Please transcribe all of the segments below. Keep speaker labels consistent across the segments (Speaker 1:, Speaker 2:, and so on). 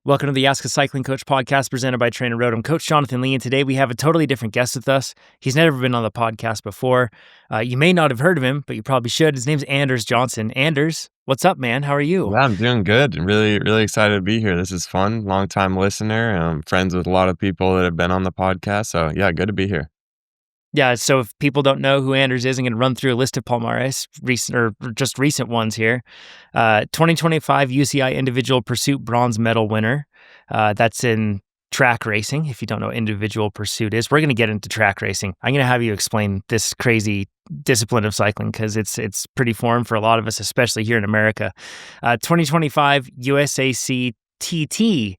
Speaker 1: Welcome to the Ask a Cycling Coach podcast presented by TrainerRoad. I'm Coach Jonathan Lee, and today we have a totally different guest with us. He's never been on the podcast before. You may not have heard of him, but you probably should. His name's Anders Johnson. Anders, what's up, man? How are you?
Speaker 2: Yeah, I'm doing good. Really excited to be here. This is fun. Long-time listener. Friends with a lot of people that have been on the podcast. So yeah, good to be here.
Speaker 1: Yeah, so if people don't know who Anders is, I'm going to run through a list of palmares, recent ones here. 2025 UCI Individual Pursuit Bronze Medal winner. That's in track racing, if you don't know what individual pursuit is. We're going to get into track racing. I'm going to have you explain this crazy discipline of cycling because it's pretty foreign for a lot of us, especially here in America. 2025 USAC TT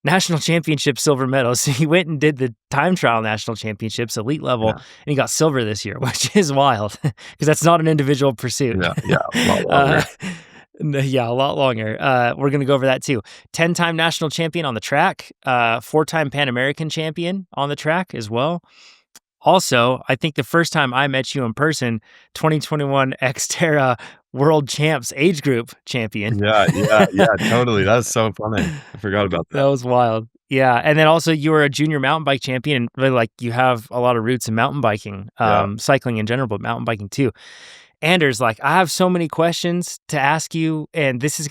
Speaker 1: National Championship silver medal. So he went and did the time trial national championships, elite level, and he got silver this year, which is wild because that's not an individual pursuit.
Speaker 2: Yeah, a lot longer.
Speaker 1: Yeah, a lot longer. We're going to go over that too. 10-time national champion on the track, 4-time Pan American champion on the track as well. Also, I think the first time I met you in person, 2021 Xterra World Champs age group champion.
Speaker 2: Yeah, totally. That's so funny. I forgot about that.
Speaker 1: That was wild. Yeah, and then also you were a junior mountain bike champion, and really like you have a lot of roots in mountain biking, cycling in general, but mountain biking too. Anders, like I have so many questions to ask you, and this is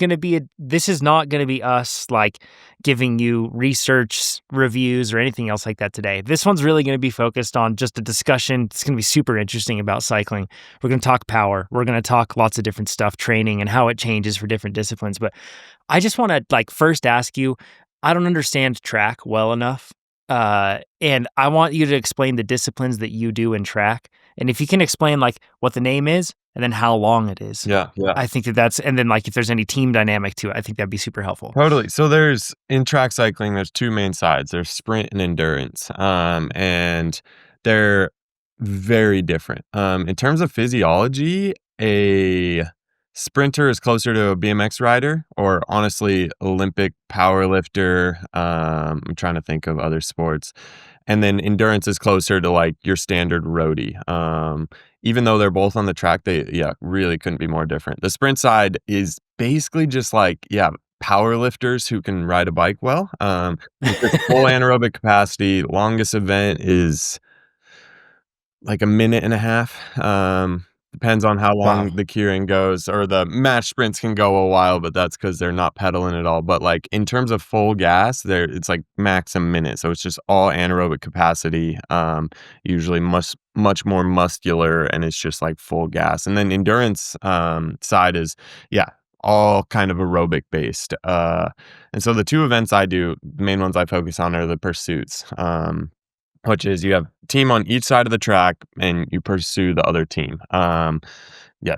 Speaker 1: not going to be us like giving you research reviews or anything else like that today. This one's really going to be focused on just a discussion. It's going to be super interesting about cycling. We're going to talk power. We're going to talk lots of different stuff, training and how it changes for different disciplines. But I just want to like first ask you, I don't understand track well enough. And I want you to explain the disciplines that you do in track. And if you can explain like what the name is and then how long it is.
Speaker 2: Yeah.
Speaker 1: I think and then like if there's any team dynamic to it, I think that'd be super helpful.
Speaker 2: Totally. So in track cycling, there's two main sides. There's sprint and endurance. And they're very different. In terms of physiology, a sprinter is closer to a BMX rider or honestly Olympic powerlifter. I'm trying to think of other sports. And then endurance is closer to like your standard roadie. Even though they're both on the track, they really couldn't be more different. The sprint side is basically just like, power lifters who can ride a bike well. It's full anaerobic capacity. Longest event is like a minute and a half. Depends on how long the keyring goes, or the match sprints can go a while, but that's because they're not pedaling at all. But like in terms of full gas, it's like max a minute. So it's just all anaerobic capacity, usually much more muscular, and it's just like full gas. And then endurance side is, all kind of aerobic based. And so the two events I do, the main ones I focus on are the pursuits. Which is you have a team on each side of the track and you pursue the other team.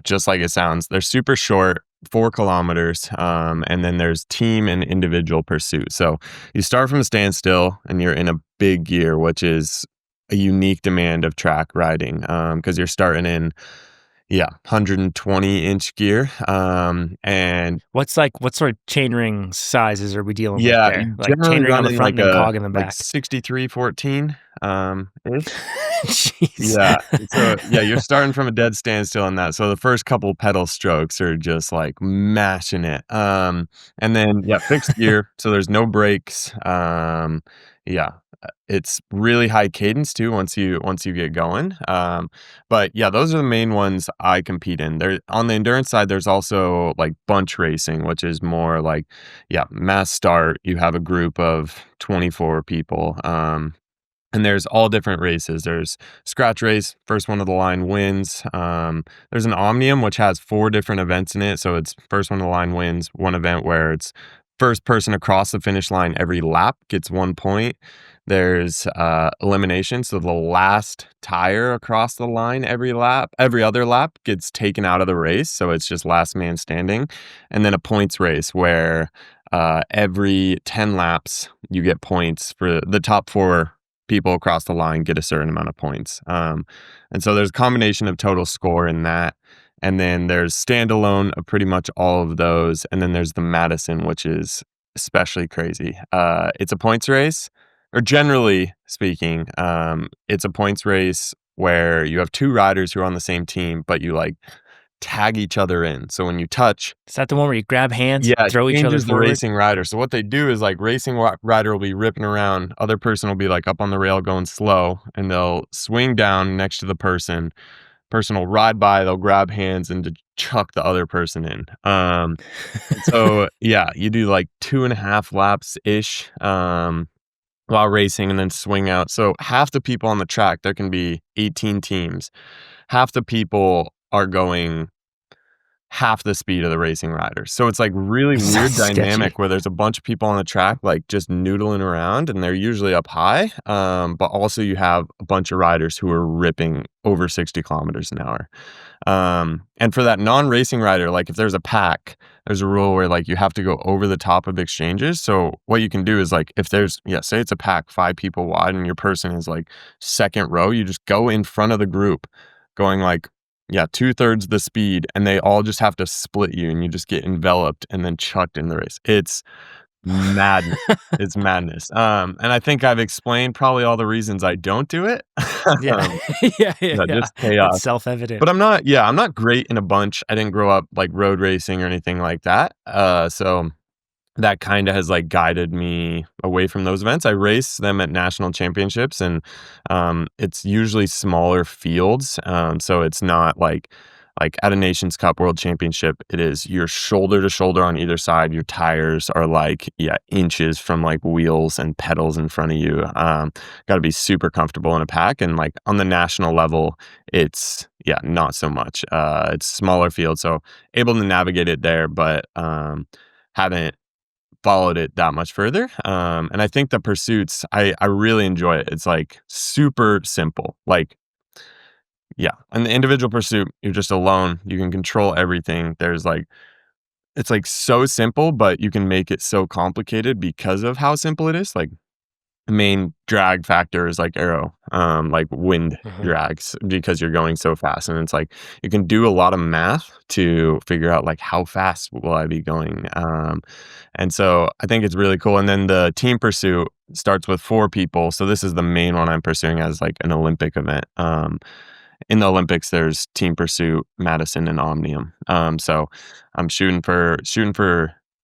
Speaker 2: Just like it sounds. They're super short, 4 kilometers, and then there's team and individual pursuit. So you start from a standstill and you're in a big gear, which is a unique demand of track riding because you're starting in 120-inch gear. And
Speaker 1: what sort of chainring sizes are we dealing with there? Like
Speaker 2: chainring
Speaker 1: on the front and cog in the back.
Speaker 2: Like 63-14.
Speaker 1: Jeez.
Speaker 2: So you're starting from a dead standstill in that. So the first couple pedal strokes are just like mashing it. And then fixed gear. So there's no brakes. It's really high cadence too once you get going. But those are the main ones I compete in. There on the endurance side, there's also like bunch racing, which is more like mass start. You have a group of 24 people. And there's all different races. There's scratch race, first one to the line wins. There's an omnium, which has 4 different events in it. So it's first one to the line wins, one event where it's first person across the finish line every lap gets 1 point. There's elimination. So the last tire across the line every other lap gets taken out of the race. So it's just last man standing. And then a points race where every 10 laps you get points for the top 4 people across the line get a certain amount of points. And so there's a combination of total score in that. And then there's standalone of pretty much all of those. And then there's the Madison, which is especially crazy. It's a points race, or generally speaking, it's a points race where you have 2 riders who are on the same team, but you like tag each other in. So when you touch,
Speaker 1: Is that the one where you grab hands,
Speaker 2: yeah, it
Speaker 1: throw each other
Speaker 2: changes the
Speaker 1: forward?
Speaker 2: racing rider. So what they do is like racing rider will be ripping around, other person will be like up on the rail going slow, and they'll swing down next to the person. Person will ride by, they'll grab hands and to chuck the other person in. And so yeah, you do like 2.5 laps ish while racing and then swing out. So half the people on the track, there can be 18 teams. Half the people are going half the speed of the racing riders. So it's like really weird
Speaker 1: Sounds sketchy.
Speaker 2: dynamic where there's a bunch of people on the track like just noodling around and they're usually up high. But also you have a bunch of riders who are ripping over 60 kilometers an hour. And for that non-racing rider, like if there's a pack, there's a rule where like you have to go over the top of exchanges. So what you can do is like if there's say it's a pack 5 people wide and your person is like second row, you just go in front of the group going like 2/3 the speed, and they all just have to split you, and you just get enveloped and then chucked in the race. It's madness. It's madness. And I think I've explained probably all the reasons I don't do it.
Speaker 1: Yeah.
Speaker 2: Um,
Speaker 1: Yeah.
Speaker 2: just
Speaker 1: It's
Speaker 2: chaos.
Speaker 1: self-evident.
Speaker 2: But I'm not great in a bunch. I didn't grow up like road racing or anything like that. So that kind of has like guided me away from those events. I race them at national championships, and it's usually smaller fields. So it's not like at a Nations Cup World Championship, it is you're shoulder to shoulder on either side. Your tires are like inches from like wheels and pedals in front of you. Got to be super comfortable in a pack, and like on the national level, it's not so much. It's smaller field, so able to navigate it there, but haven't followed it that much further. And I think the pursuits, I really enjoy it. It's like super simple. Like, in the individual pursuit, you're just alone. You can control everything. There's like, it's like so simple, but you can make it so complicated because of how simple it is. Like, the main drag factor is like Aero, like wind
Speaker 1: Mhm.
Speaker 2: drags because you're going so fast. And it's like you can do a lot of math to figure out like how fast will I be going. And so I think it's really cool. And then the team pursuit starts with 4 people. So this is the main one I'm pursuing as like an Olympic event. In the Olympics, there's team pursuit, Madison, and Omnium. So I'm shooting for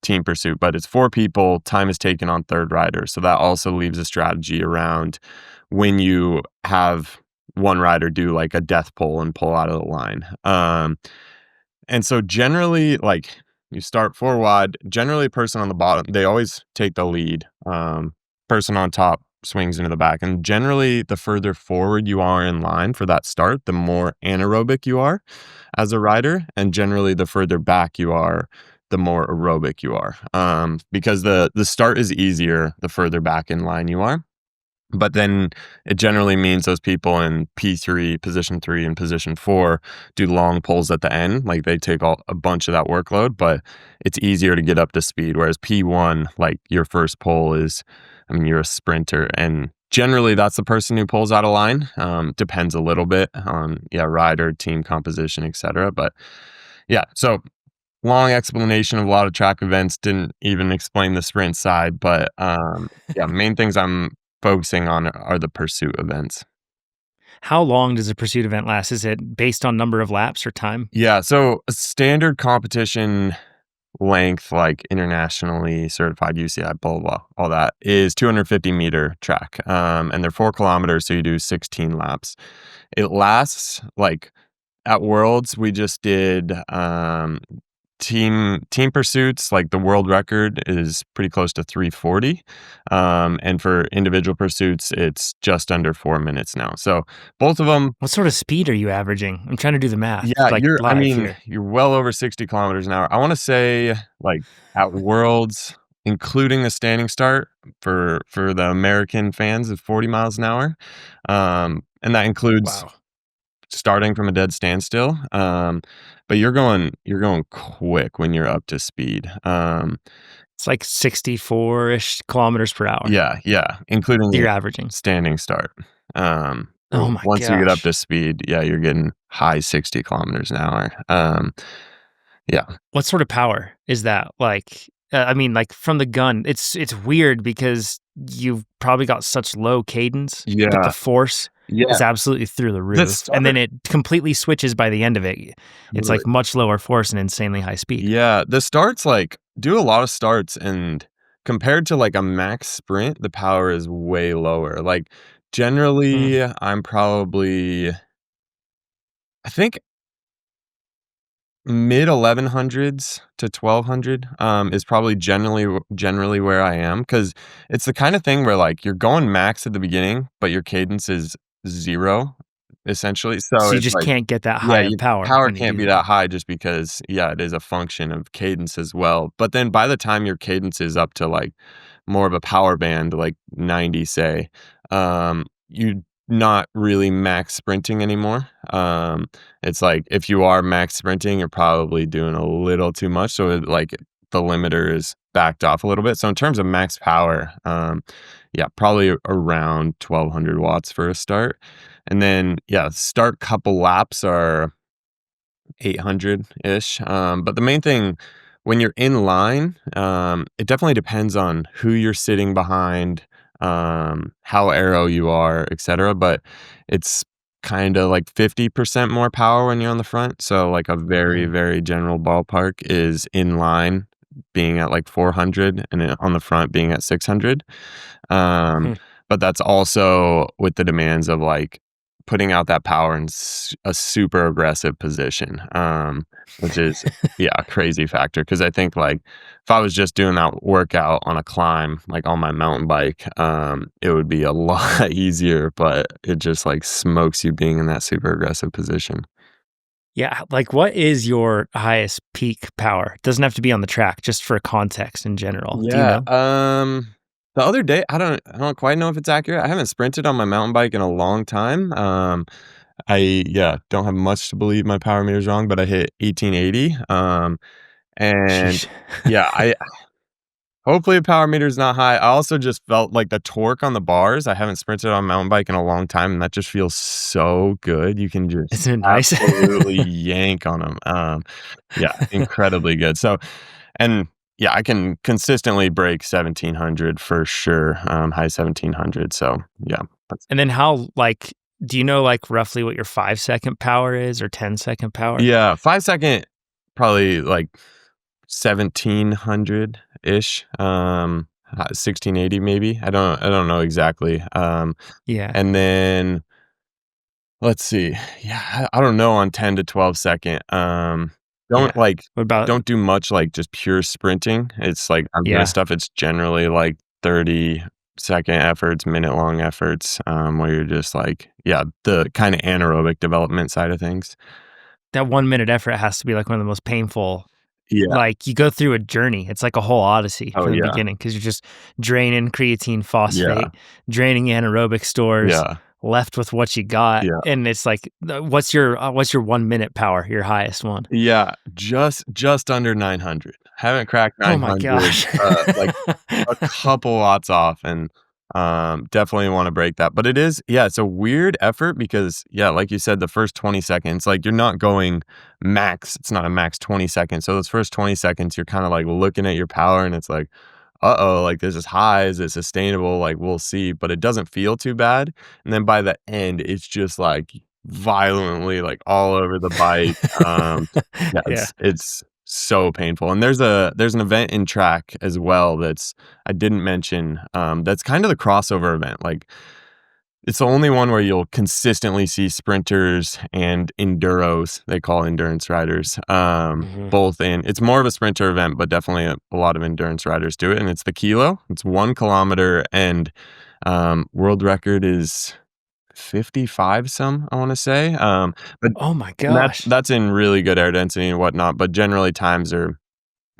Speaker 2: team pursuit, but it's 4 people. Time is taken on third rider, so that also leaves a strategy around when you have one rider do like a death pull and pull out of the line. And so generally, like you start 4 wide. Generally, person on the bottom, they always take the lead. Person on top swings into the back. And generally, the further forward you are in line for that start, the more anaerobic you are as a rider. And generally, the further back you are, the more aerobic you are. Because the start is easier the further back in line you are. But then it generally means those people in P3, position 3, and position 4 do long pulls at the end. Like they take a bunch of that workload, but it's easier to get up to speed. Whereas P1, like your first pull is, I mean, you're a sprinter. And generally that's the person who pulls out of line. Depends a little bit on, rider, team composition, etc. But so long explanation of a lot of track events, didn't even explain the sprint side, but main things I'm focusing on are the pursuit events.
Speaker 1: How long does a pursuit event last? Is it based on number of laps or time?
Speaker 2: Yeah, so a standard competition length, like internationally certified UCI, blah, blah, blah, all that is 250-meter track. And they're 4 kilometers, so you do 16 laps. It lasts like at Worlds, we just did team pursuits. Like the world record is pretty close to 340, and for individual pursuits, it's just under 4 minutes now. So both of them,
Speaker 1: What sort of speed are you averaging? I'm trying to do the math, like,
Speaker 2: I
Speaker 1: live
Speaker 2: mean,
Speaker 1: here.
Speaker 2: you're well over 60 kilometers an hour. I want to say like at Worlds, including the standing start for the American fans, is 40 miles an hour, and that includes
Speaker 1: Wow.
Speaker 2: starting from a dead standstill. But you're going quick when you're up to speed.
Speaker 1: It's like 64-ish kilometers per hour
Speaker 2: Including
Speaker 1: you're
Speaker 2: the
Speaker 1: averaging.
Speaker 2: standing start.
Speaker 1: Oh my
Speaker 2: Once you get up
Speaker 1: gosh.
Speaker 2: to speed, you're getting high 60 kilometers an hour. Yeah.
Speaker 1: What sort of power is that? Like, I mean, like from the gun, it's weird because you've probably got such low cadence, but the
Speaker 2: Yeah.
Speaker 1: force. is
Speaker 2: Yeah.
Speaker 1: absolutely through the
Speaker 2: The
Speaker 1: roof, and then
Speaker 2: start
Speaker 1: it completely switches by the end of it. It's
Speaker 2: Totally.
Speaker 1: like much lower force and insanely high speed.
Speaker 2: Yeah, the starts, like do a lot of starts, and compared to, like, a max sprint, the power is way lower. Like,
Speaker 1: Mm.
Speaker 2: generally, I'm probably I think mid 1100s to 1200, is probably generally where I am, because it's the kinda thing where, like, you're going max at the beginning, but your cadence is 0, essentially, so
Speaker 1: So you
Speaker 2: it's
Speaker 1: just
Speaker 2: like
Speaker 1: can't get that
Speaker 2: yeah,
Speaker 1: high of
Speaker 2: your
Speaker 1: power
Speaker 2: power
Speaker 1: when you
Speaker 2: can't
Speaker 1: do
Speaker 2: be
Speaker 1: that.
Speaker 2: that high just because, yeah, it is a function of cadence as well, but then by the time your cadence is up to, like, more of a power band, like 90, say, you're not really max sprinting anymore. It's like if you are max sprinting, you're probably doing a little too much, so like the limiter is backed off a little bit. So in terms of max power, yeah, probably around 1200 watts for a start. And then yeah, start couple laps are 800-ish. But the main thing when you're in line, it definitely depends on who you're sitting behind, how aero you are, etc. But it's kind of like 50% more power when you're on the front. So like a very,
Speaker 1: Mhm.
Speaker 2: very general ballpark is in line being at like 400 and then on the front being at 600. Um,
Speaker 1: Hmm.
Speaker 2: but that's also with the demands of, like, putting out that power in a super aggressive position, which is, yeah, a crazy factor. Because I think, like, if I was just doing that workout on a climb, like, on my mountain bike, it would be a lot easier, but it just, like, smokes you being in that super aggressive position.
Speaker 1: Yeah, like, what is your highest peak power? Doesn't have to be on the track, just for context in general. Do you
Speaker 2: Yeah,
Speaker 1: know?
Speaker 2: the other day I don't quite know if it's accurate. I haven't sprinted on my mountain bike in a long time. Yeah, don't have much to believe my power meter's wrong, but I hit 1880. And
Speaker 1: Sheesh.
Speaker 2: yeah, I hopefully the power meter's not high. I also just felt like the torque on the bars. I haven't sprinted on a mountain bike in a long time, and that just feels so good. You can just
Speaker 1: Isn't it nice?
Speaker 2: absolutely yank on them. Yeah, incredibly good. So, and yeah, I can consistently break 1700 for sure. High 1700. So yeah, that's
Speaker 1: And then how, like, do you know, like, roughly what your 5-second power is or 10-second power?
Speaker 2: yeah, 5 second, probably like 1700-ish, 1680 maybe. I don't know exactly.
Speaker 1: Yeah,
Speaker 2: And then let's see. Yeah, I don't know on 10 to 12 second. Don't
Speaker 1: yeah.
Speaker 2: like
Speaker 1: What about
Speaker 2: don't do much like just pure sprinting. It's like on the
Speaker 1: yeah,
Speaker 2: stuff it's generally like 30-second efforts, minute long efforts, where you're just like, yeah, the kind of anaerobic development side of things.
Speaker 1: that 1-minute effort has to be, like, one of the most painful.
Speaker 2: Yeah.
Speaker 1: Like, you go through a journey. It's like a whole odyssey
Speaker 2: Oh
Speaker 1: from the
Speaker 2: yeah.
Speaker 1: beginning because 'cause you're just draining creatine
Speaker 2: Yeah.
Speaker 1: phosphate, draining anaerobic stores,
Speaker 2: Yeah.
Speaker 1: left with what you got,
Speaker 2: Yeah.
Speaker 1: and it's like, what's your 1-minute power, your highest one?
Speaker 2: Yeah, just under 900. Haven't cracked
Speaker 1: Oh my
Speaker 2: 900,
Speaker 1: gosh.
Speaker 2: like, a couple watts off, and, definitely wanna break that, but it is yeah, it's a weird effort because, yeah, like you said, the first 20 seconds, like, you're not going max, it's not a max 20 seconds, so those first 20 seconds, you're kinda, like, looking at your power, and it's like, "Uh-oh, like, this is high, is it sustainable? Like, we'll see," but it doesn't feel too bad, and then by the end, it's just, like, violently, like, all over the bike, yeah,
Speaker 1: Yeah.
Speaker 2: it's so painful, and there's an event in track as well that's I didn't mention, that's kind of the crossover event, like, it's the only one where you'll consistently see sprinters and enduros, they call endurance riders,
Speaker 1: Mhm.
Speaker 2: both in it's more of a sprinter event, but definitely a lot of endurance riders do it, and it's the kilo. It's 1 kilometer, and, world record is 55 some, I wanna say, but
Speaker 1: Oh my
Speaker 2: and that's
Speaker 1: gosh.
Speaker 2: that's in really good air density and whatnot, but generally times are,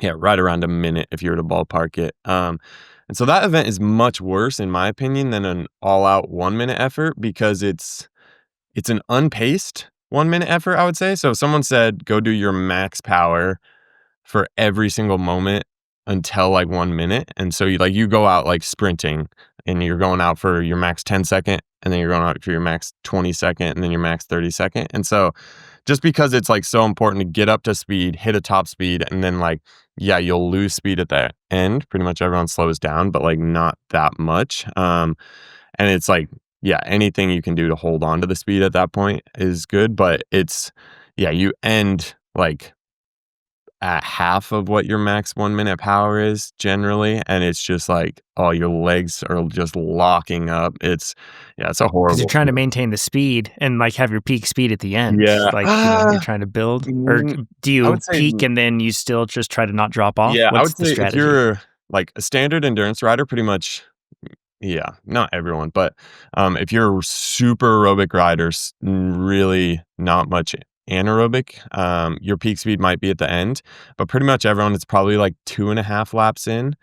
Speaker 2: yeah, right around a minute if you were to ballpark it, and so that event is much worse, in my opinion, than an all-out 1-minute effort because it's an unpaced 1-minute effort, I would say, so if someone said, "Go do your max power for every single moment until, like, 1 minute," and so you go out, like, sprinting, and you're going out for your max 10-second, and then you're going out for your max 20-second, and then your max 30-second, and so, just because it's, like, so important to get up to speed, hit a top speed, and then, like, yeah, you'll lose speed at the end, pretty much everyone slows down, but, like, not that much, and it's, like yeah, anything you can do to hold on to the speed at that point is good, but yeah, you end, like, at half of what your max 1-minute power is generally, and it's just like, oh, your legs are just locking up. Yeah, it's a
Speaker 1: 'Cause you're
Speaker 2: horrible
Speaker 1: trying to
Speaker 2: feeling.
Speaker 1: maintain the speed and, like, have your peak speed at the end.
Speaker 2: Yeah.
Speaker 1: Like, you're trying to build or
Speaker 2: Mm,
Speaker 1: do
Speaker 2: I
Speaker 1: you
Speaker 2: would say
Speaker 1: peak and then you still just try to not drop off?
Speaker 2: yeah, I
Speaker 1: What's
Speaker 2: would
Speaker 1: the
Speaker 2: say if
Speaker 1: strategy?
Speaker 2: you're, like, a standard endurance rider, pretty much yeah, not everyone, but, if you're a super aerobic rider, really not much anaerobic, your peak speed might be at the end, but pretty much everyone, it's probably, like, 2.5 laps in.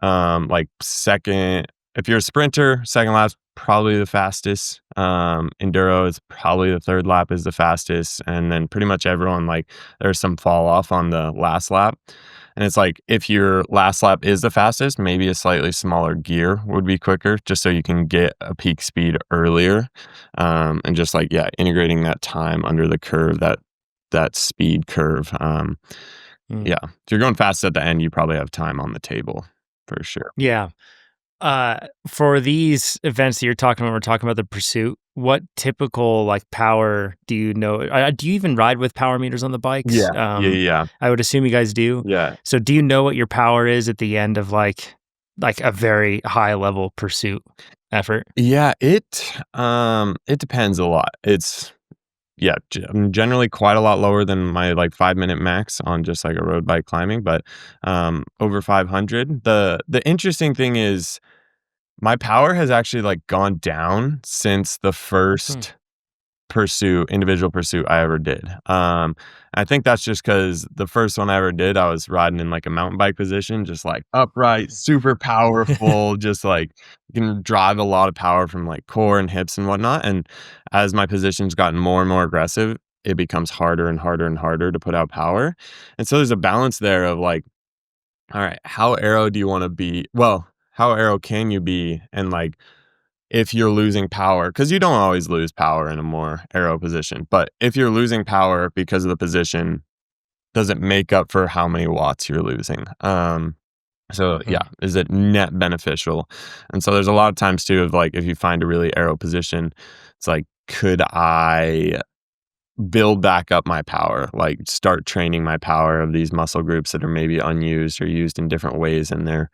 Speaker 2: Like, second if you're a sprinter, second lap's probably the fastest. Enduro is probably the third lap is the fastest, and then pretty much everyone, like, there's some fall off on the last lap. And it's like, if your last lap is the fastest, maybe a slightly smaller gear would be quicker, just so you can get a peak speed earlier. And just like, yeah, integrating that time under the curve, that speed curve.
Speaker 1: Mm.
Speaker 2: Yeah, if you're going fast at the end, you probably have time on the table for sure.
Speaker 1: Yeah. For these events that you're talking about, we're talking about the pursuit. What typical like power do you know? Do you even ride with power meters on the bikes?
Speaker 2: Yeah, yeah, yeah,
Speaker 1: I would assume you guys do.
Speaker 2: yeah.
Speaker 1: So, do you know what your power is at the end of like a very high level pursuit effort?
Speaker 2: Yeah, it depends a lot. Yeah, I'm generally quite a lot lower than my, like, 5-minute max on just, like, a road bike climbing, but, over 500. The interesting thing is my power has actually, like, gone down since the
Speaker 1: Hmm.
Speaker 2: first individual pursuit I ever did. I think that's just because the first one I ever did, I was riding in, like, a mountain bike position, just, like, upright, super powerful, just, like, you can drive a lot of power from, like, core and hips and whatnot, and as my position's gotten more and more aggressive, it becomes harder and harder and harder to put out power, and so there's a balance there of, like, alright, how aero do you wanna be well, how aero can you be, and, like, if you're losing power, because you don't always lose power in a more aero position, but if you're losing power because of the position, does it make up for how many watts you're losing? So
Speaker 1: Mhm.
Speaker 2: yeah, is it net beneficial? And so there's a lot of times too of like if you find a really aero position, it's like, could I build back up my power? Like start training my power of these muscle groups that are maybe unused or used in different ways and they're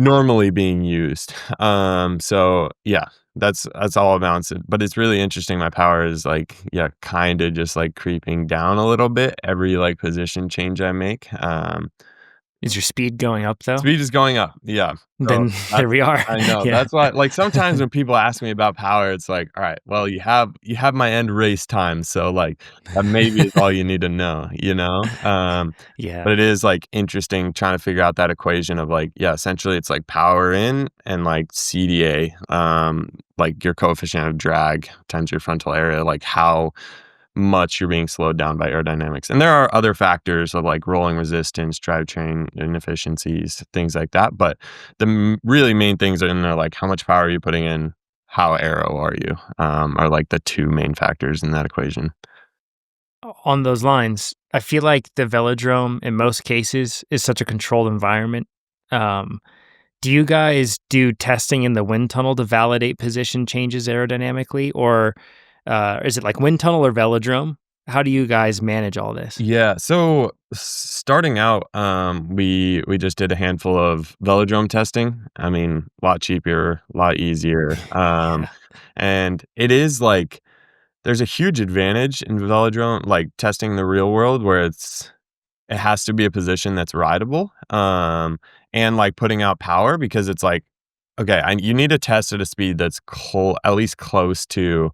Speaker 2: normally being used. So yeah, that's all about it. But it's really interesting. My power is like, yeah, kind of just like creeping down a little bit every like position change I make.
Speaker 1: Is your speed going up though?
Speaker 2: Speed is going up. Yeah. So
Speaker 1: Then there
Speaker 2: that's
Speaker 1: we are.
Speaker 2: I know.
Speaker 1: Yeah.
Speaker 2: That's why like sometimes when people ask me about power, it's like, all right, well, you have my end race time. So like that maybe is all you need to know, you know?
Speaker 1: Yeah.
Speaker 2: But it is like interesting trying to figure out that equation of like, yeah, essentially it's like power in and like CDA, like your coefficient of drag times your frontal area, like how much you're being slowed down by aerodynamics. And there are other factors of like rolling resistance, drivetrain inefficiencies, things like that. But the really main things are in there, like how much power are you putting in, how aero are you, are like the two main factors in that equation.
Speaker 1: On those lines, I feel like the velodrome in most cases is such a controlled environment. Um, do you guys do testing in the wind tunnel to validate position changes aerodynamically, or is it like wind tunnel or velodrome? How do you guys manage all this?
Speaker 2: Yeah, so starting out, we just did a handful of velodrome testing. I mean, a lot cheaper, a lot easier.
Speaker 1: Yeah,
Speaker 2: And it is like there's a huge advantage in velodrome, like testing the real world, where it has to be a position that's rideable, and like putting out power because it's like, okay, you need to test at a speed that's at least close to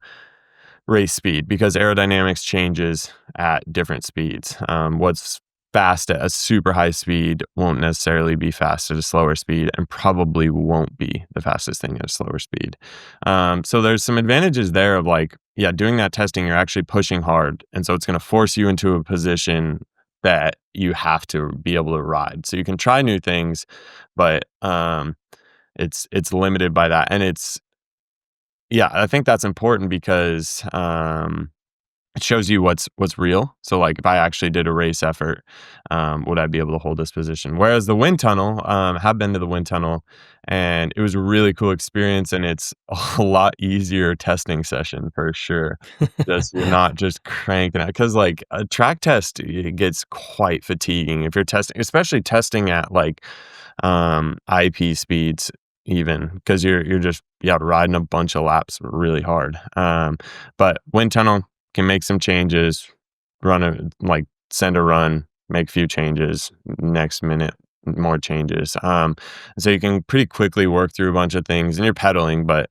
Speaker 2: race speed because aerodynamics changes at different speeds. What's fast at a super high speed won't necessarily be fast at a slower speed and probably won't be the fastest thing at a slower speed. So there's some advantages there of like, yeah, doing that testing, you're actually pushing hard. And so it's going to force you into a position that you have to be able to ride. So you can try new things, but it's limited by that. And yeah, I think that's important because it shows you what's real. So, like, if I actually did a race effort, would I be able to hold this position? Whereas the wind tunnel, have been to the wind tunnel, and it was a really cool experience, and it's a lot easier testing session for sure. Just you're not just cranking out because, like, a track test, it gets quite fatiguing if you're testing, especially testing at like IP speeds even because you're just yeah riding a bunch of laps really hard. But wind tunnel can make some changes, run a like send a run, make a few changes, next minute more changes. So you can pretty quickly work through a bunch of things and you're pedaling, but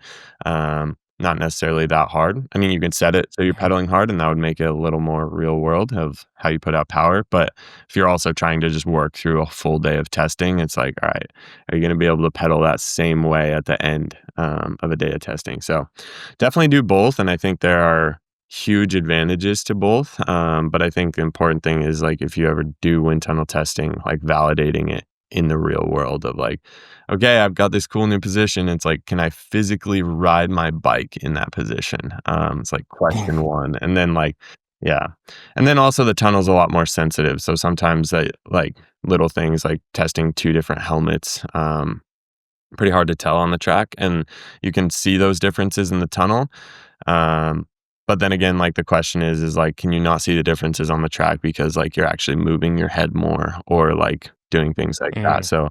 Speaker 2: not necessarily that hard. I mean, you can set it so you're
Speaker 1: Mhm.
Speaker 2: pedaling hard and that would make it a little more real world of how you put out power. But if you're also trying to just work through a full day of testing, it's like, all right, are you going to be able to pedal that same way at the end of a day of testing? So definitely do both. And I think there are huge advantages to both. But I think the important thing is like if you ever do wind tunnel testing, like validating it in the real world of like, okay, I've got this cool new position. It's like, can I physically ride my bike in that position? It's like question one. And then like, yeah. And then also the tunnel's a lot more sensitive. So sometimes I like little things like testing two different helmets, pretty hard to tell on the track. And you can see those differences in the tunnel. Um, but then again, like the question is like, can you not see the differences on the track because like you're actually moving your head more or like doing things like that.
Speaker 1: Mm.
Speaker 2: So,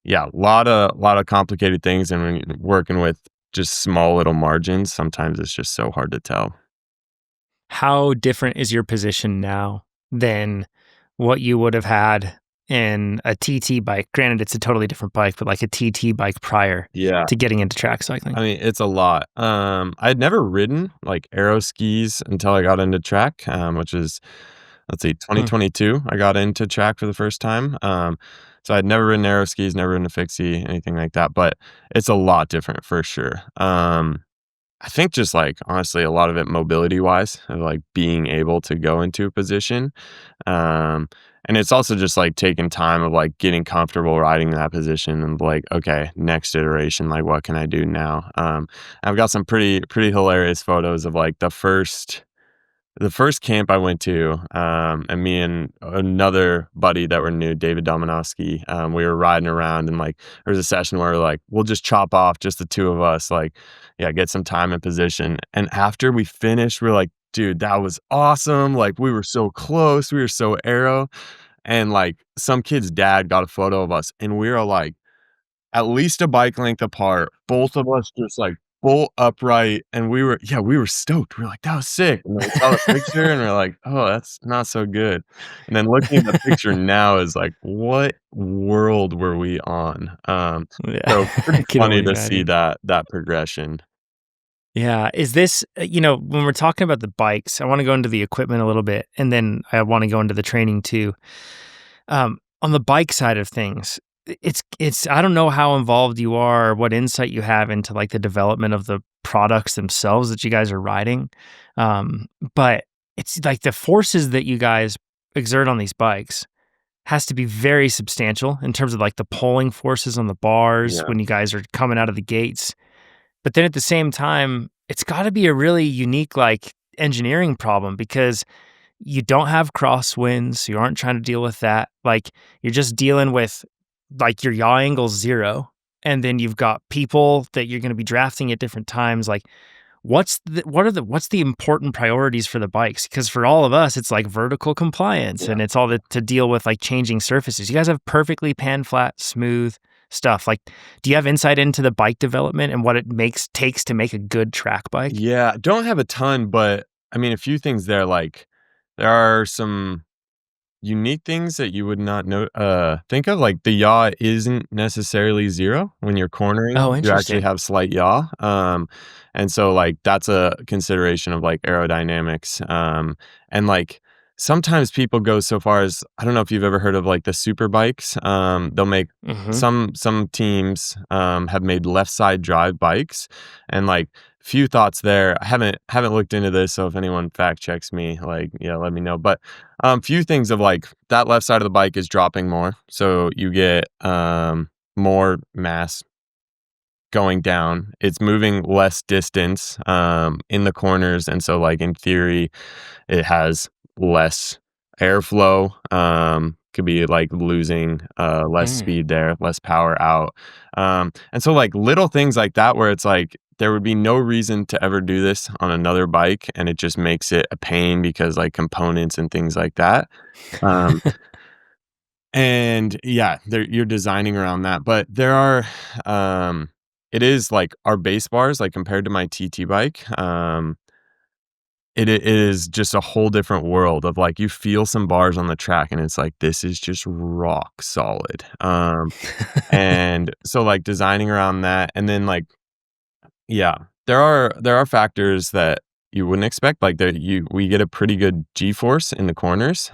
Speaker 2: yeah, lot of complicated things, and when you're working with just small little margins, sometimes it's just so hard to tell.
Speaker 1: How different is your position now than what you would have had in a TT bike? Granted, it's a totally different bike, but like a TT bike prior
Speaker 2: Yeah.
Speaker 1: to getting into track cycling.
Speaker 2: I mean, it's a lot. I'd never ridden like aero skis until I got into track, which is, let's see,
Speaker 1: Hmm.
Speaker 2: 2022. I got into track for the first time. So I'd never ridden aero skis, never ridden a fixie, anything like that. But it's a lot different for sure. I think just like honestly, a lot of it mobility wise, of like being able to go into a position. Um, and it's also just like taking time of like getting comfortable riding in that position and like, okay, next iteration, like what can I do now? I've got some pretty hilarious photos of like the first camp I went to, and me and another buddy that were new, David Dominowski, we were riding around and like there was a session where like we'll just chop off just the two of us, like yeah, get some time in position. And after we finished, we're like, dude, that was awesome. Like we were so close, we were so aero. And like some kid's dad got a photo of us, and we were like at least a bike length apart, both of us just, like, bolt upright, and we were stoked. We were like, "That was sick," and then we saw the picture, and we're like, "Oh, that's not so good." And then looking at the picture now is like, "What world were we on?"
Speaker 1: Yeah,
Speaker 2: So
Speaker 1: I
Speaker 2: pretty
Speaker 1: can
Speaker 2: funny
Speaker 1: only
Speaker 2: to see
Speaker 1: imagine.
Speaker 2: that progression.
Speaker 1: Yeah. Is this, when we're talking about the bikes, I want to go into the equipment a little bit and then I want to go into the training too. On the bike side of things, I don't know how involved you are or what insight you have into like the development of the products themselves that you guys are riding. Um, but it's like the forces that you guys exert on these bikes has to be very substantial in terms of like the pulling forces on the bars
Speaker 2: Yeah.
Speaker 1: when you guys are coming out of the gates. But then at the same time, it's got to be a really unique like engineering problem because you don't have crosswinds, so you aren't trying to deal with that. Like you're just dealing with like your yaw angle's 0, and then you've got people that you're going to be drafting at different times. Like what's the important priorities for the bikes? Because for all of us, it's like vertical compliance
Speaker 2: Yeah.
Speaker 1: and it's all to deal with like changing surfaces. You guys have perfectly pan flat, smooth stuff. Like, do you have insight into the bike development and what it takes to make a good track bike?
Speaker 2: Yeah, don't have a ton, but I mean, a few things there, like, there are some unique things that you would not know think of, like, the yaw isn't necessarily 0 when you're cornering,
Speaker 1: Oh,
Speaker 2: you actually
Speaker 1: interesting.
Speaker 2: have slight yaw, and so, like, that's a consideration of, like, aerodynamics, and, like, sometimes people go so far as I don't know if you've ever heard of, like, the super bikes, they'll make
Speaker 1: Hmm.
Speaker 2: some teams, have made left side drive bikes, and, like, few thoughts there. I haven't looked into this, so if anyone fact checks me, like, yeah, let me know, but few things of like that left side of the bike is dropping more, so you get more mass going down. It's moving less distance in the corners, and so like in theory, it has less airflow. Could be like losing less
Speaker 1: Mm.
Speaker 2: speed there, less power out. And so like little things like that where it's like there would be no reason to ever do this on another bike, and it just makes it a pain because like components and things like that. Um, and yeah, you're designing around that. But there are it is like our base bars, like compared to my TT bike. It is just a whole different world of like you feel some bars on the track and it's like this is just rock solid. And so like designing around that, and then like yeah, there are factors that you wouldn't expect, like that we get a pretty good G-force in the corners,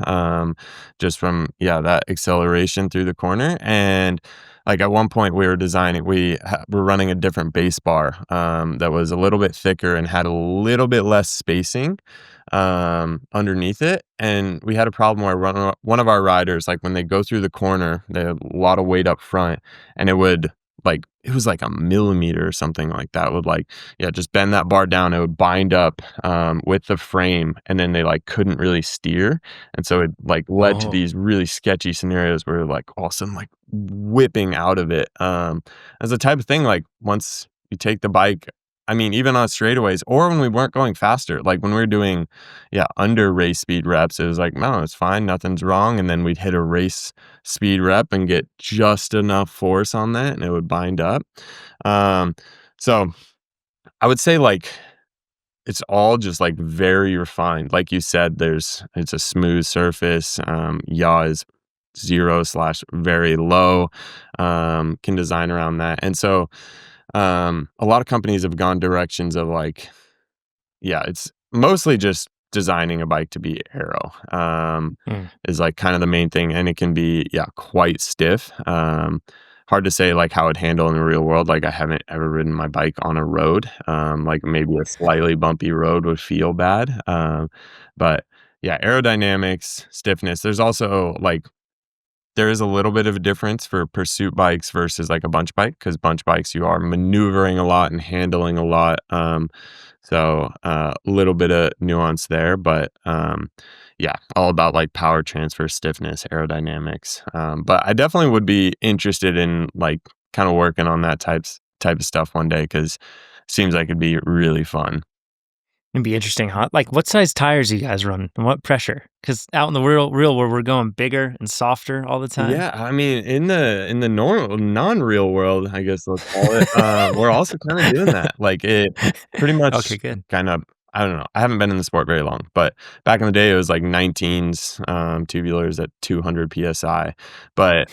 Speaker 2: just from, yeah, that acceleration through the corner, and, like, at one point we were designing we're running a different base bar, that was a little bit thicker and had a little bit less spacing, underneath it, and we had a problem where one of our riders, like, when they go through the corner, they had a lot of weight up front, and it was like a millimeter or something like that would like, yeah, just bend that bar down. It would bind up with the frame, and then they like couldn't really steer. And so it like led to
Speaker 1: Oh.
Speaker 2: these really sketchy scenarios where like all of a sudden like whipping out of it. As a type of thing, like once you take the bike, I mean, even on straightaways or when we weren't going faster, like when we were doing, yeah, under race speed reps, it was like, no, it's fine, nothing's wrong. And then we'd hit a race speed rep and get just enough force on that and it would bind up. Um, so I would say like it's all just like very refined. Like you said, it's a smooth surface. Yaw is 0/very low. Can design around that. And so a lot of companies have gone directions of like, yeah, it's mostly just designing a bike to be aero,
Speaker 1: Mm.
Speaker 2: is, like, kinda the main thing, and it can be, yeah, quite stiff. Hard to say, like, how it'd handle in the real world, like, I haven't ever ridden my bike on a road, like, maybe a slightly bumpy road would feel bad, but, yeah, aerodynamics, stiffness, there's also, like there is a little bit of a difference for pursuit bikes versus, like, a bunch bike, because bunch bikes, you are maneuvering a lot and handling a lot, so, a little bit of nuance there, but, yeah, all about, like, power transfer, stiffness, aerodynamics, but I definitely would be interested in, like, kinda working on that type of stuff one day because seems like it'd be really fun.
Speaker 1: It'd be interesting, huh? Like, what size tires you guys run and what pressure? Because out in the real world, we're going bigger and softer all the time.
Speaker 2: Yeah, I mean, in the normal non-real world, I guess let's call it, we're also kinda doing that. Like, it pretty
Speaker 1: Okay,
Speaker 2: much
Speaker 1: good.
Speaker 2: kind of I don't know, I haven't been in the sport very long, but back in the day, it was like 19s, tubulars at 200 PSI, but,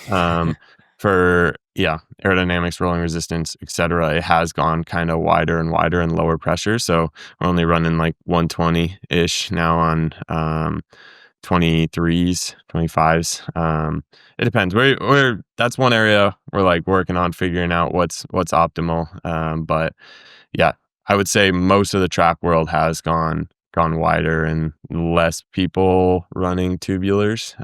Speaker 2: for yeah, aerodynamics, rolling resistance, etcetera, it has gone kinda wider and wider and lower pressure, so we're only running, like, 120-ish now on, 23s, 25s. It depends. We're that's one area we're like working on figuring out what's optimal. But yeah, I would say most of the track world has gone wider and less people running tubulars.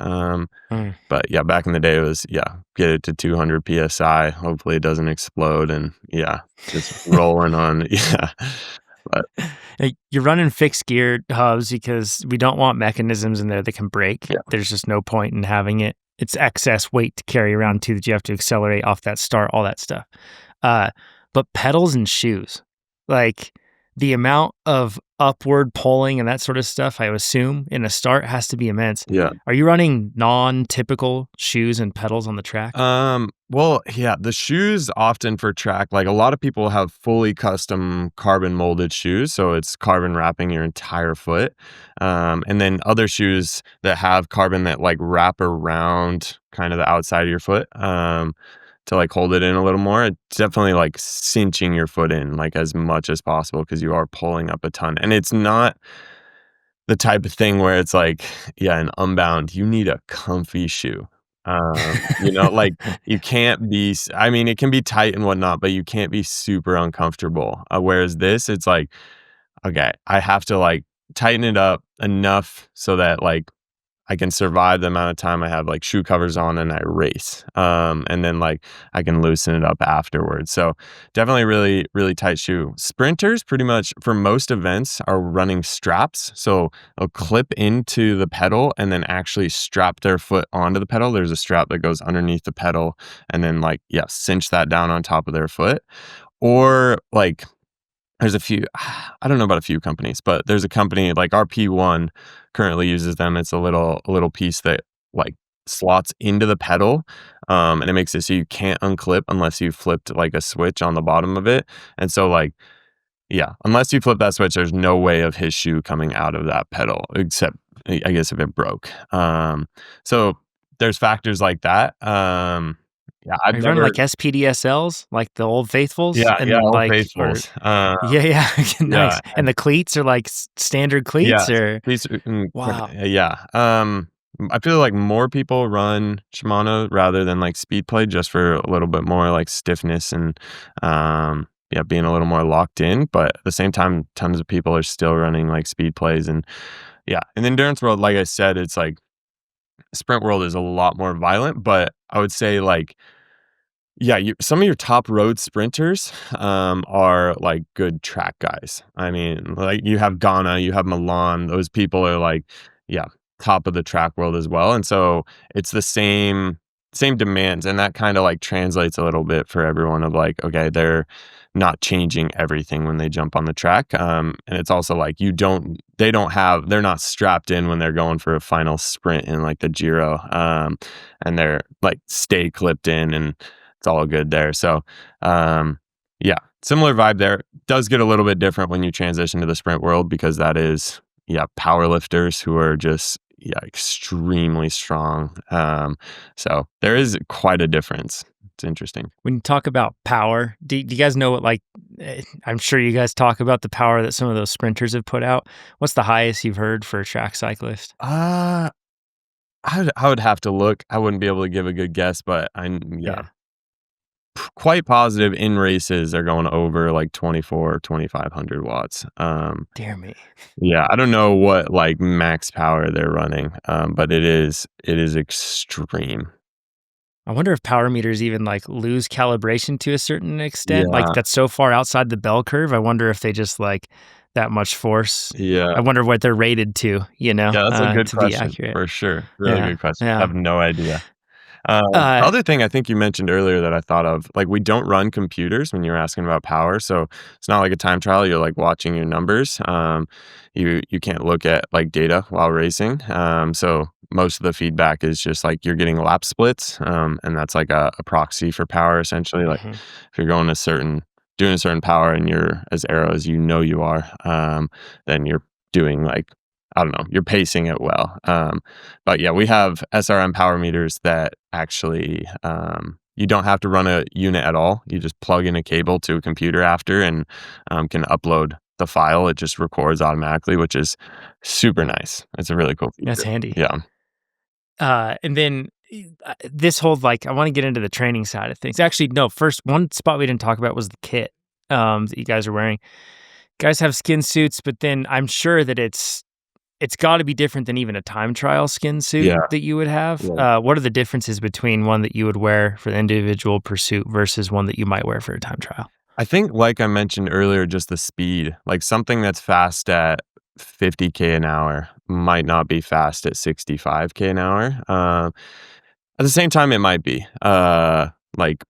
Speaker 1: Mm.
Speaker 2: But yeah, back in the day it was yeah, get it to 200 psi. Hopefully it doesn't explode and yeah, just rolling on yeah. But
Speaker 1: Hey, you're running fixed gear hubs because we don't want mechanisms in there that can break.
Speaker 2: yeah,
Speaker 1: There's just no point in having it. It's excess weight to carry around too that you have to accelerate off that start, all that stuff. Uh, but pedals and shoes, like the amount of upward pulling and that sort of stuff, I assume in a start has to be immense.
Speaker 2: yeah.
Speaker 1: Are you running non-typical shoes and pedals on the track?
Speaker 2: Well, yeah, the shoes often for track, like a lot of people have fully custom carbon molded shoes, so it's carbon wrapping your entire foot. And then other shoes that have carbon that like wrap around kind of the outside of your foot, to like hold it in a little more. It's definitely like cinching your foot in like as much as possible because you are pulling up a ton. And it's not the type of thing where it's like, yeah, an Unbound, you need a comfy shoe. Like you can't be I mean, it can be tight and whatnot, but you can't be super uncomfortable. Whereas this, it's like, okay, I have to like tighten it up enough so that like I can survive the amount of time I have like shoe covers on and I race. And then like I can loosen it up afterwards. So definitely really, really tight shoe. Sprinters pretty much for most events are running straps. So they'll clip into the pedal and then actually strap their foot onto the pedal. There's a strap that goes underneath the pedal and then like, yeah, cinch that down on top of their foot. Or like there's a few, I don't know about a few companies, but there's a company like our P1 currently uses them. It's a little piece that like slots into the pedal, and it makes it so you can't unclip unless you flipped like a switch on the bottom of it. And so like, yeah, unless you flip that switch, there's no way of his shoe coming out of that pedal, except I guess if it broke. So there's factors like that. Yeah, I've
Speaker 1: Are you running
Speaker 2: never.
Speaker 1: like SPDSLs, like the Old Faithfuls,
Speaker 2: Yeah,
Speaker 1: and
Speaker 2: Old
Speaker 1: like, or
Speaker 2: Faithfuls.
Speaker 1: yeah, yeah,
Speaker 2: Yeah,
Speaker 1: nice. And the cleats are like standard cleats,
Speaker 2: yes,
Speaker 1: or
Speaker 2: these
Speaker 1: wow,
Speaker 2: yeah. I feel like more people run Shimano rather than like speed play just for a little bit more like stiffness and yeah, being a little more locked in. But at the same time, tons of people are still running like speed plays and yeah. In the endurance world, like I said, it's like sprint world is a lot more violent, but I would say like yeah, some of your top road sprinters are like good track guys. I mean, like you have Ghana, you have Milan. Those people are like, yeah, top of the track world as well. And so it's the same demands, and that kind of like translates a little bit for everyone. Of like, okay, they're not changing everything when they jump on the track. And it's also like they're not strapped in when they're going for a final sprint in like the Giro, and they're like stay clipped in and it's all good there. So, yeah, similar vibe there. Does get a little bit different when you transition to the sprint world because that is, yeah, power lifters who are just, yeah, extremely strong. So there is quite a difference. It's interesting.
Speaker 1: when you talk about power, do you guys know what, like, I'm sure you guys talk about the power that some of those sprinters have put out. What's the highest you've heard for a track cyclist?
Speaker 2: Uh, I would have to look. I wouldn't be able to give a good guess, but yeah,
Speaker 1: Yeah,
Speaker 2: quite positive in races they're going over like 2,500 watts.
Speaker 1: dear me.
Speaker 2: Yeah, I don't know what like max power they're running, but it is extreme.
Speaker 1: I wonder if power meters even like lose calibration to a certain extent. Like
Speaker 2: Yeah,
Speaker 1: that's so far outside the bell curve. I wonder if they just like that much force.
Speaker 2: yeah,
Speaker 1: I wonder what they're rated to,
Speaker 2: yeah. That's a good
Speaker 1: to be
Speaker 2: question
Speaker 1: accurate.
Speaker 2: for sure. Really
Speaker 1: Yeah.
Speaker 2: good question. I
Speaker 1: Yeah.
Speaker 2: have no idea. The
Speaker 1: Uh,
Speaker 2: other thing I think you mentioned earlier that I thought of, like we don't run computers when you're asking about power, so it's not like a time trial. You're like watching your numbers. You can't look at like data while racing. So most of the feedback is just like you're getting lap splits, and that's like a proxy for power essentially. Like
Speaker 1: mhm.
Speaker 2: if you're going doing a certain power and you're as Aero as you know you are, then you're doing like I don't know, you're pacing it well. But yeah, we have SRM power meters that actually you don't have to run a unit at all. You just plug in a cable to a computer after and can upload the file. It just records automatically, which is super nice. It's a really cool
Speaker 1: That's
Speaker 2: feature.
Speaker 1: handy.
Speaker 2: Yeah.
Speaker 1: And then this whole like, I want to get into the training side of things. Actually, no, first, one spot we didn't talk about was the kit that you guys are wearing. Guys have skin suits, but then I'm sure that it's got to be different than even a time trial skin suit
Speaker 2: Yeah.
Speaker 1: that you would have.
Speaker 2: Yeah.
Speaker 1: What are the differences between one that you would wear for the individual pursuit versus one that you might wear for a time trial?
Speaker 2: I think, like I mentioned earlier, just the speed, like something that's fast at 50K an hour might not be fast at 65K an hour. At the same time, it might be. Like,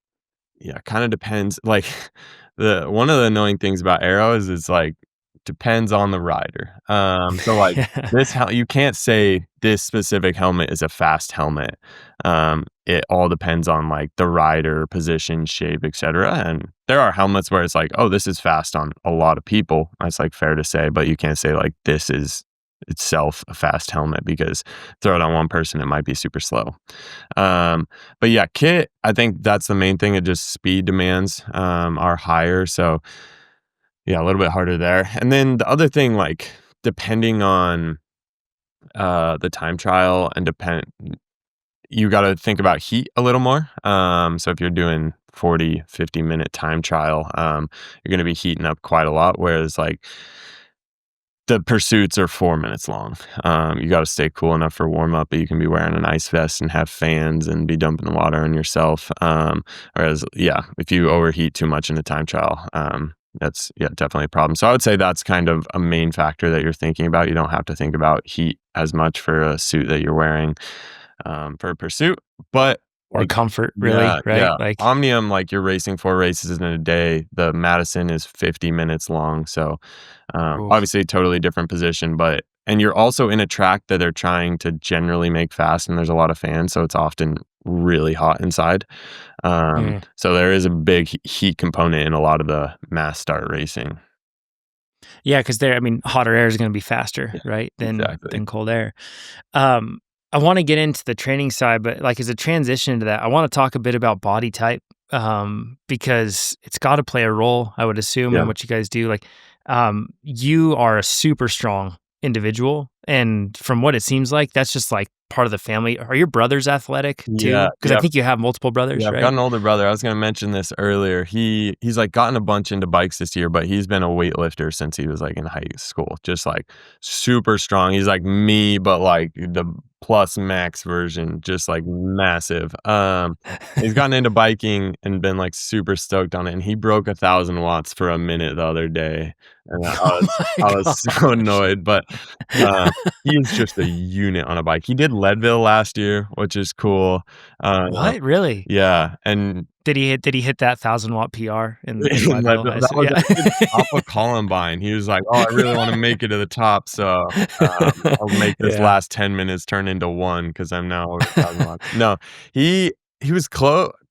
Speaker 2: yeah, kind of depends. Like, the one of the annoying things about Aero is it's like depends on the rider. So like
Speaker 1: Yeah.
Speaker 2: you can't say this specific helmet is a fast helmet. It all depends on like the rider, position, shape, etc. And there are helmets where it's like, oh, this is fast on a lot of people. That's like fair to say, but you can't say like this is itself a fast helmet because throw it on one person, it might be super slow. But yeah, kit, I think that's the main thing. It just speed demands are higher. So yeah, a little bit harder there. And then the other thing, like depending on the time trial and you got to think about heat a little more. So if you're doing 40, 50-minute time trial, you're going to be heating up quite a lot. Whereas like the pursuits are 4 minutes long. You got to stay cool enough for warm up, but you can be wearing an ice vest and have fans and be dumping the water on yourself. Whereas, yeah, if you overheat too much in a time trial, that's definitely a problem. So I would say that's kind of a main factor that you're thinking about. You don't have to think about heat as much for a suit that you're wearing for a pursuit, but
Speaker 1: Or
Speaker 2: like,
Speaker 1: comfort, really, right? Like,
Speaker 2: Omnium, like you're racing 4 races in a day. The Madison is 50 minutes long. So
Speaker 1: oof.
Speaker 2: obviously totally different position, and you're also in a track that they're trying to generally make fast, and there's a lot of fans, so it's often really hot inside.
Speaker 1: Mm.
Speaker 2: So there is a big heat component in a lot of the mass start racing.
Speaker 1: Yeah, because I mean, hotter air is going to be faster,
Speaker 2: Yeah,
Speaker 1: right,
Speaker 2: exactly.
Speaker 1: than cold air. Um, I want to get into the training side, but like as a transition into that, I want to talk a bit about body type, because it's got to play a role, I would assume, in
Speaker 2: Yeah.
Speaker 1: what you guys do. Like, you are a super strong individual, and from what it seems like, that's just like part of the family. Are your brothers athletic
Speaker 2: Yeah,
Speaker 1: too? Because I
Speaker 2: yeah.
Speaker 1: think you have multiple
Speaker 2: Yeah,
Speaker 1: brothers,
Speaker 2: I've got
Speaker 1: right?
Speaker 2: an older brother. I was gonna mention this earlier. He's like gotten a bunch into bikes this year, but he's been a weightlifter since he was like in high school. Just like super strong. He's like me, but like the plus max version, just like massive. He's gotten into biking and been like super stoked on it. And he broke 1,000 watts for a minute the other day. And
Speaker 1: Oh my
Speaker 2: I was so
Speaker 1: gosh.
Speaker 2: annoyed, but uh, he is just a unit on a bike. He did Leadville last year, which is cool. Uh,
Speaker 1: What? Really?
Speaker 2: yeah, and
Speaker 1: Did he hit that 1,000-watt PR in
Speaker 2: in
Speaker 1: Leadville?
Speaker 2: Leadville, that was
Speaker 1: Yeah.
Speaker 2: at the top of Columbine. He was like, "Oh, I really wanna make it to the top, so, I'll make this
Speaker 1: Yeah.
Speaker 2: last 10 minutes turn into 1 because I'm now over 1,000 watts." No, he was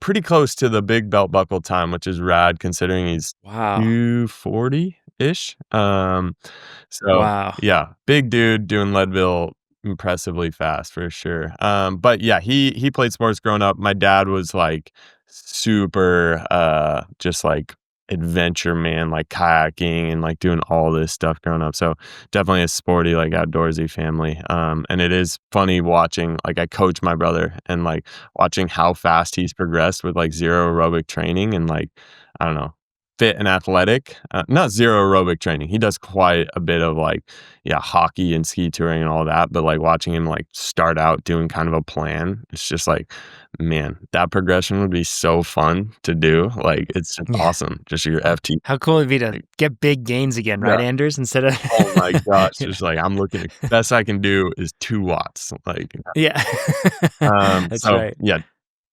Speaker 2: pretty close to the big belt buckle time, which is rad considering he's
Speaker 1: Wow.
Speaker 2: 240-ish. So,
Speaker 1: Wow.
Speaker 2: yeah, big dude doing Leadville impressively fast for sure. But yeah, he played sports growing up. My dad was like super just like adventure man, like kayaking and like doing all this stuff growing up. So definitely a sporty, like outdoorsy family. And it is funny watching, like I coach my brother and like watching how fast he's progressed with like zero aerobic training and like, I don't know, fit and athletic. Not zero aerobic training. He does quite a bit of like, yeah, hockey and ski touring and all that. But like watching him like start out doing kind of a plan, it's just like, man, that progression would be so fun to do. Like it's just
Speaker 1: Yeah.
Speaker 2: awesome. Just your FT.
Speaker 1: How cool would it be to
Speaker 2: Like,
Speaker 1: get big gains again,
Speaker 2: yeah.
Speaker 1: right, Anders? Instead of
Speaker 2: Oh my gosh.
Speaker 1: Yeah.
Speaker 2: Just like I'm looking at best I can do is 2 watts. Like
Speaker 1: Yeah. That's
Speaker 2: so
Speaker 1: right.
Speaker 2: yeah,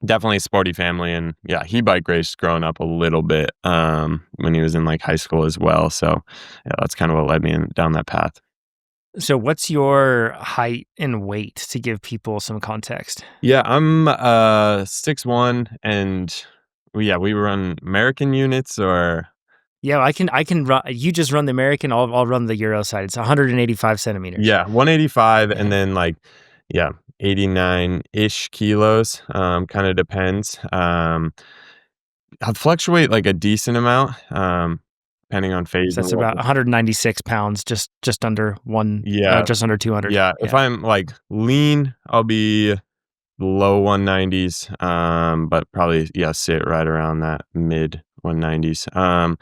Speaker 2: definitely a sporty family, and yeah, he bike raced growing up a little bit, when he was in, like, high school as well, so, yeah, that's kinda what led me down that path.
Speaker 1: So what's your height and weight to give people some context?
Speaker 2: Yeah, I'm, 6'1", and we run American units or
Speaker 1: Yeah, I can run. You just run the American, I'll run the Euro side. It's 185 centimeters.
Speaker 2: yeah, 185 and
Speaker 1: Yeah.
Speaker 2: then, like, yeah, 89-ish kilos, kinda depends, I fluctuate, like, a decent amount, depending on phase
Speaker 1: So
Speaker 2: and
Speaker 1: that's about
Speaker 2: what.
Speaker 1: 196 pounds, just under
Speaker 2: Yeah.
Speaker 1: just under 200.
Speaker 2: Yeah, if
Speaker 1: Yeah.
Speaker 2: I'm, like, lean, I'll be low 190s, but probably, yeah, sit right around that mid 190s, and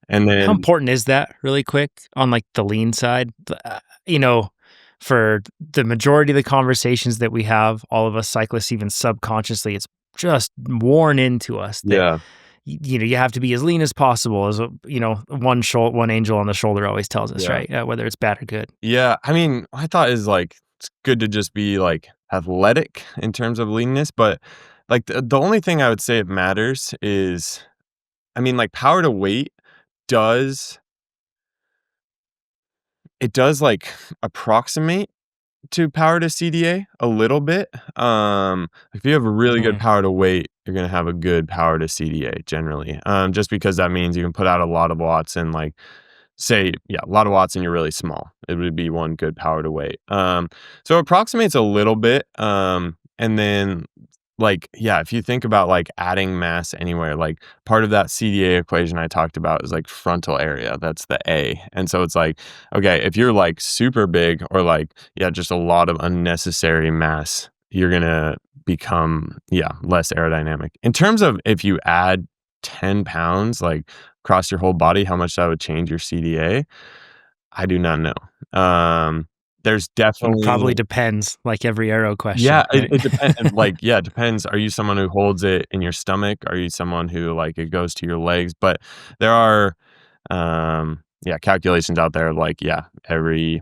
Speaker 1: How
Speaker 2: then
Speaker 1: important is that really quick on like the lean side? You know, for the majority of the conversations that we have, all of us cyclists, even subconsciously, it's just worn into us that
Speaker 2: yeah,
Speaker 1: you have to be as lean as possible. As one angel on the shoulder always tells us,
Speaker 2: yeah.
Speaker 1: right? Whether it's bad or good.
Speaker 2: Yeah, I mean, I thought is, like, it's good to just be, like, athletic in terms of leanness, but, like, the only thing I would say it matters is I mean, like, power to weight does like, approximate to power to CDA a little bit. If you have a really good
Speaker 1: Mm,
Speaker 2: power to weight, you're gonna have a good power to CDA generally. Just because that means you can put out a lot of watts and like say, yeah, a lot of watts and you're really small. It would be one good power to weight. So it approximates a little bit. And then like, yeah, if you think about like adding mass anywhere, like part of that CDA equation I talked about is like frontal area. That's the A. And so it's like, okay, if you're like super big or like, yeah, just a lot of unnecessary mass, you're going to become, yeah, less aerodynamic. In terms of if you add 10 pounds, like across your whole body, how much that would change your CDA, I do not know. There's
Speaker 1: It
Speaker 2: definitely
Speaker 1: probably depends, like every Aero question,
Speaker 2: yeah,
Speaker 1: right?
Speaker 2: it depends. Like, yeah, it depends. Are you someone who holds it in your stomach? Are you someone who, like, it goes to your legs? But there are, yeah, calculations out there like, yeah, every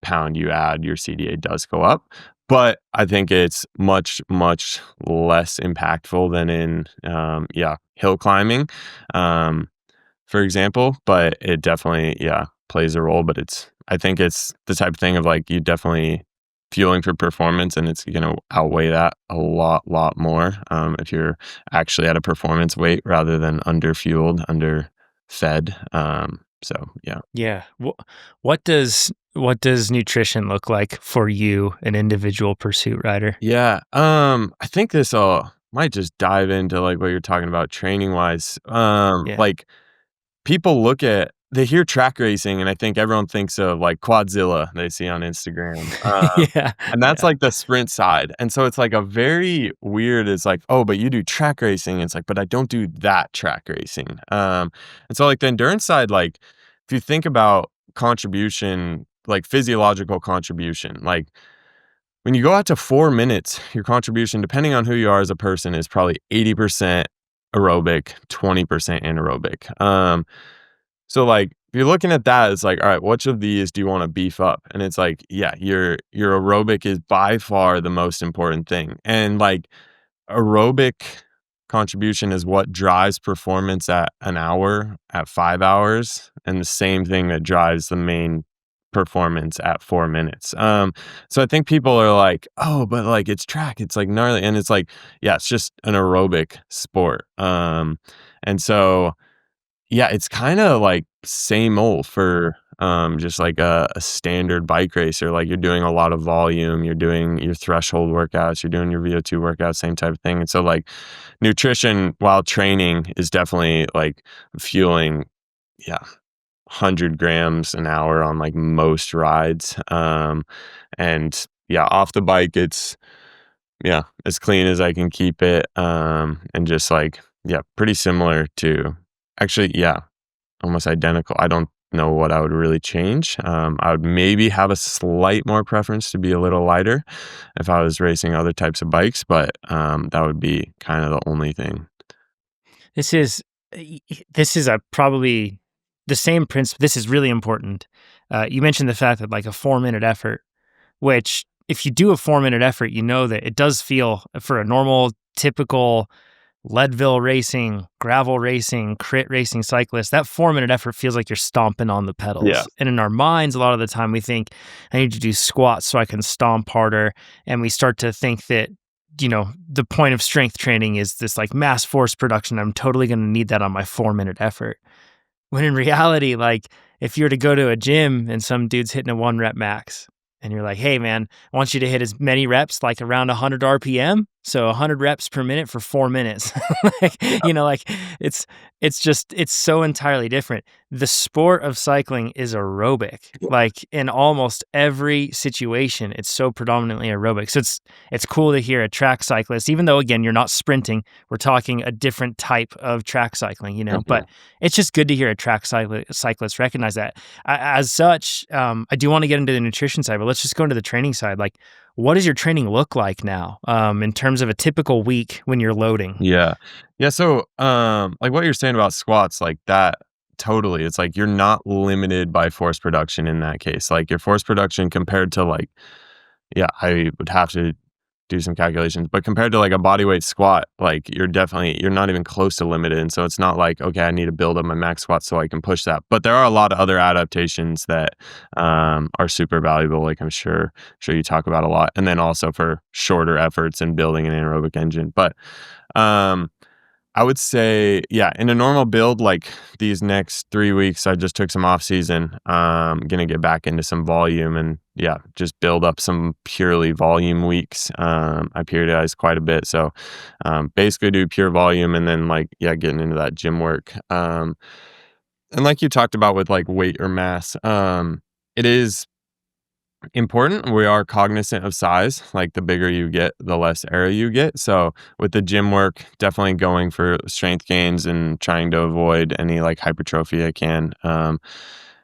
Speaker 2: pound you add, your CDA does go up. But I think it's much, much less impactful than in, yeah, hill climbing, um, for example. But it definitely, yeah, plays a role. But I think it's the type of thing of like, you definitely fueling for performance, and it's going to outweigh that a lot more if you're actually at a performance weight rather than under fueled, under fed. So, yeah.
Speaker 1: Yeah. What does nutrition look like for you, an individual pursuit rider?
Speaker 2: Yeah, I think this might just dive into like what you're talking about training wise.
Speaker 1: Yeah.
Speaker 2: Like they hear track racing, and I think everyone thinks of like Quadzilla they see on Instagram.
Speaker 1: Yeah.
Speaker 2: And that's
Speaker 1: Yeah.
Speaker 2: like the sprint side. And so it's like a very weird, it's like, oh, but you do track racing. It's like, but I don't do that track racing. And so like the endurance side, like if you think about contribution, like physiological contribution, like when you go out to 4 minutes, your contribution, depending on who you are as a person, is probably 80% aerobic, 20% anaerobic. So like if you're looking at that, it's like, all right, which of these do you want to beef up? And it's like, yeah, your aerobic is by far the most important thing. And like aerobic contribution is what drives performance at an hour, at 5 hours, and the same thing that drives the main performance at 4 minutes. So I think people are like, oh, but like it's track, it's like gnarly. And it's like, yeah, it's just an aerobic sport. And so yeah, it's kind of like same old for just like a standard bike racer. Like you're doing a lot of volume, you're doing your threshold workouts, you're doing your VO2 workouts, same type of thing. And so like nutrition while training is definitely like fueling, yeah, 100 grams an hour on like most rides. And yeah, off the bike, it's yeah, as clean as I can keep it. And just like, yeah, pretty similar to actually, yeah, almost identical. I don't know what I would really change. I would maybe have a slight more preference to be a little lighter if I was racing other types of bikes, but that would be kind of the only thing.
Speaker 1: This is this is a probably the same principle. This is really important. You mentioned the fact that like a 4 minute effort, which if you do a 4 minute effort, you know that it does feel for a normal, typical Leadville racing, gravel racing, crit racing cyclist, that 4 minute effort feels like you're stomping on the
Speaker 2: Yeah.
Speaker 1: pedals. And in our minds, a lot of the time we think, I need to do squats so I can stomp harder. And we start to think that, the point of strength training is this like mass force production. I'm totally going to need that on my 4 minute effort. When in reality, like if you were to go to a gym and some dude's hitting a 1 rep max, and you're like, hey man, I want you to hit as many reps, like around 100 RPM. So 100 reps per minute for 4 minutes. Like it's so entirely different. The sport of cycling is aerobic. Like in almost every situation, it's so predominantly aerobic. So it's cool to hear a track cyclist, even though again, you're not sprinting, we're talking a different type of track cycling,
Speaker 2: Mhm.
Speaker 1: but it's just good to hear a track cyclist recognize that. As such, I do want to get into the nutrition side, but let's just go into the training side. Like, what does your training look like now, in terms of a typical week when you're loading?
Speaker 2: Yeah. Yeah. So, like what you're saying about squats, like that, totally. It's like you're not limited by force production in that case. Like your force production compared to like, yeah, I would have to do some calculations, but compared to like a bodyweight squat, like you're not even close to limited. And so it's not like, okay, I need to build up my max squat so I can push that. But there are a lot of other adaptations that are super valuable. Like I'm sure you talk about a lot. And then also for shorter efforts and building an anaerobic engine. But um, I would say, yeah, in a normal build, like these next 3 weeks, I just took some off season. Gonna get back into some volume and yeah, just build up some purely volume weeks. I periodize quite a bit. So basically do pure volume and then like, yeah, getting into that gym work. And like you talked about with like weight or mass, it is important. We are cognizant of size. Like the bigger you get, the less area you get. So with the gym work, definitely going for strength gains and trying to avoid any like hypertrophy I can.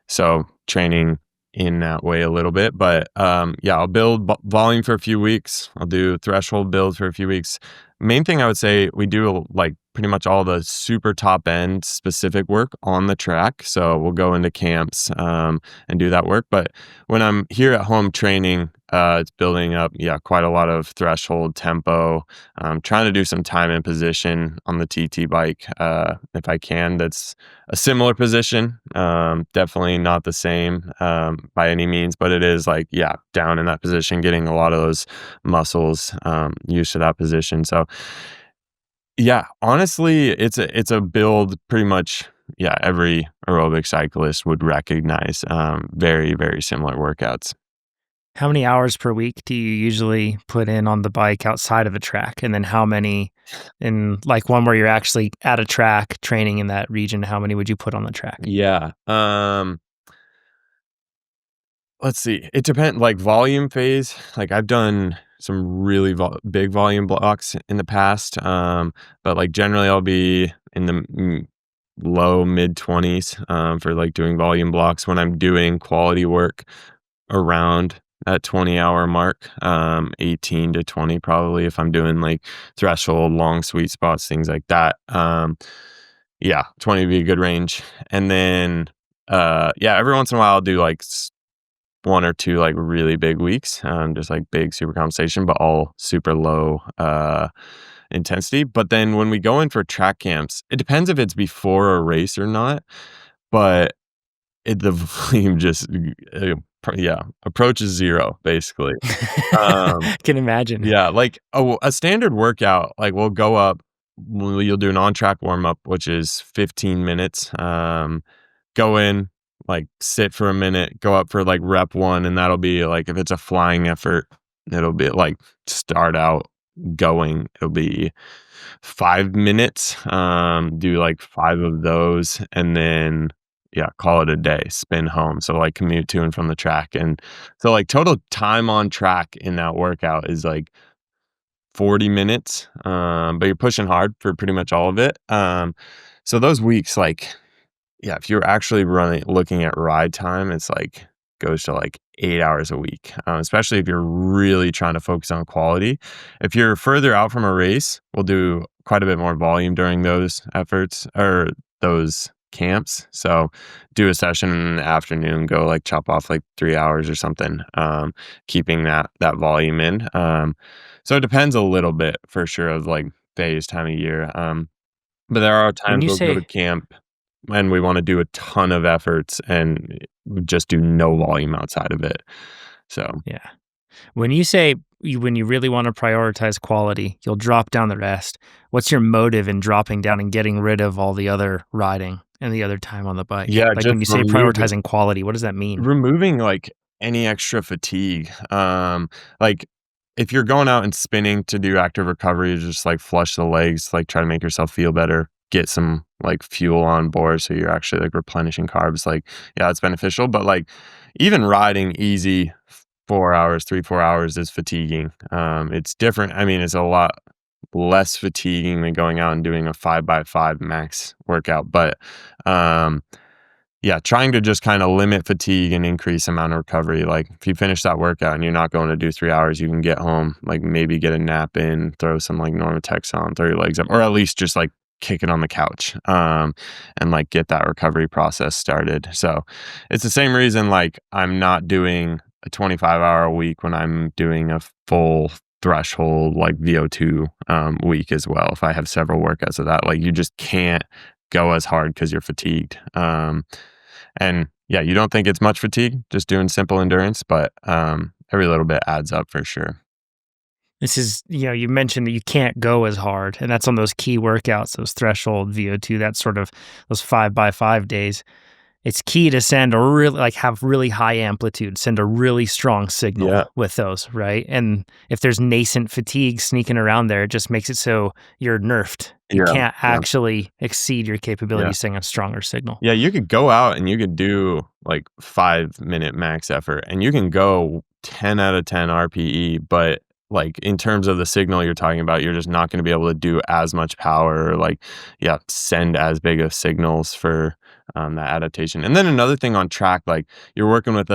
Speaker 2: So training in that way a little bit, but yeah, I'll build volume for a few weeks. I'll do threshold build for a few weeks. Main thing I would say, we do like pretty much all the super top end specific work on the track. So we'll go into camps and do that work. But when I'm here at home training, it's building up, quite a lot of threshold tempo. Trying to do some time and position on the TT bike if I can. That's a similar position. Definitely not the same by any means, but it is like, down in that position, getting a lot of those muscles used to that position. So honestly, it's a build pretty much, every aerobic cyclist would recognize. Very, very similar workouts.
Speaker 1: How many hours per week do you usually put in on the bike outside of a track? And then how many in like one where you're actually at a track training in that region? How many would you put on the track?
Speaker 2: Yeah. Let's see. It depends, like volume phase. Like I've done some really big volume blocks in the past. But like generally I'll be in the low mid 20s for like doing volume blocks. When I'm doing quality work, around that 20-hour mark, 18 to 20 probably, if I'm doing like threshold, long sweet spots, things like that. 20 would be a good range. And then every once in a while I'll do like one or two like really big weeks, just like big super compensation, but all super low intensity. But then when we go in for track camps, it depends if it's before a race or not, but the volume just approaches zero basically.
Speaker 1: Can imagine.
Speaker 2: Like a standard workout, like we'll go up, you'll do an on-track warm-up, which is 15 minutes. Go in, like sit for a minute, go up for like rep 1, and that'll be like, if it's a flying effort, it'll be like start out going, it'll be 5 minutes, do like 5 of those, and then call it a day, spin home. So like commute to and from the track. And so like total time on track in that workout is like 40 minutes, but you're pushing hard for pretty much all of it. So those weeks, like, if you're actually looking at ride time, it's like goes to like 8 hours a week, especially if you're really trying to focus on quality. If you're further out from a race, we'll do quite a bit more volume during those efforts or those camps. So do a session in the afternoon, go like chop off like 3 hours or something, keeping that volume in. So it depends a little bit for sure of like phase, time of year. But there are
Speaker 1: When
Speaker 2: times
Speaker 1: you
Speaker 2: we'll go to
Speaker 1: say,
Speaker 2: camp and we want to do a ton of efforts and just do no volume outside of it. So
Speaker 1: yeah. When you say when you really want to prioritize quality, you'll drop down the rest. What's your motive in dropping down and getting rid of all the other riding and the other time on the bike? Like
Speaker 2: just
Speaker 1: when you say prioritizing quality, what does that mean?
Speaker 2: removing like any extra fatigue. Like if you're going out and spinning to do active recovery, just like flush the legs, like try to make yourself feel better, get some like fuel on board so you're actually like replenishing carbs. Like it's beneficial, but like even riding easy 4 hours is fatiguing. It's different. I mean, it's a lot less fatiguing than going out and doing a 5x5 max workout, but trying to just kind of limit fatigue and increase amount of recovery. Like if you finish that workout and you're not going to do 3 hours, you can get home, like maybe get a nap in, throw some like Normatex on, throw your legs up, or at least just like kick it on the couch, and like get that recovery process started. So it's the same reason like I'm not doing a 25-hour a week when I'm doing a full threshold like VO2 week as well. If I have several workouts of that, like you just can't go as hard because you're fatigued. And you don't think it's much fatigue just doing simple endurance, but every little bit adds up for sure.
Speaker 1: This is, you mentioned that you can't go as hard, and that's on those key workouts, those threshold VO2, that sort of those 5x5 days. It's key to send a really have really high amplitude, send a really strong signal
Speaker 2: Yeah.
Speaker 1: with those, right? And if there's nascent fatigue sneaking around there, it just makes it so you're nerfed. You can't actually exceed your capabilities sending a stronger signal.
Speaker 2: Yeah, you could go out and you could do like 5-minute max effort and you can go 10 out of 10 RPE, but like in terms of the signal you're talking about, you're just not going to be able to do as much power or like, send as big of signals for that adaptation. And then another thing on track, like you're working with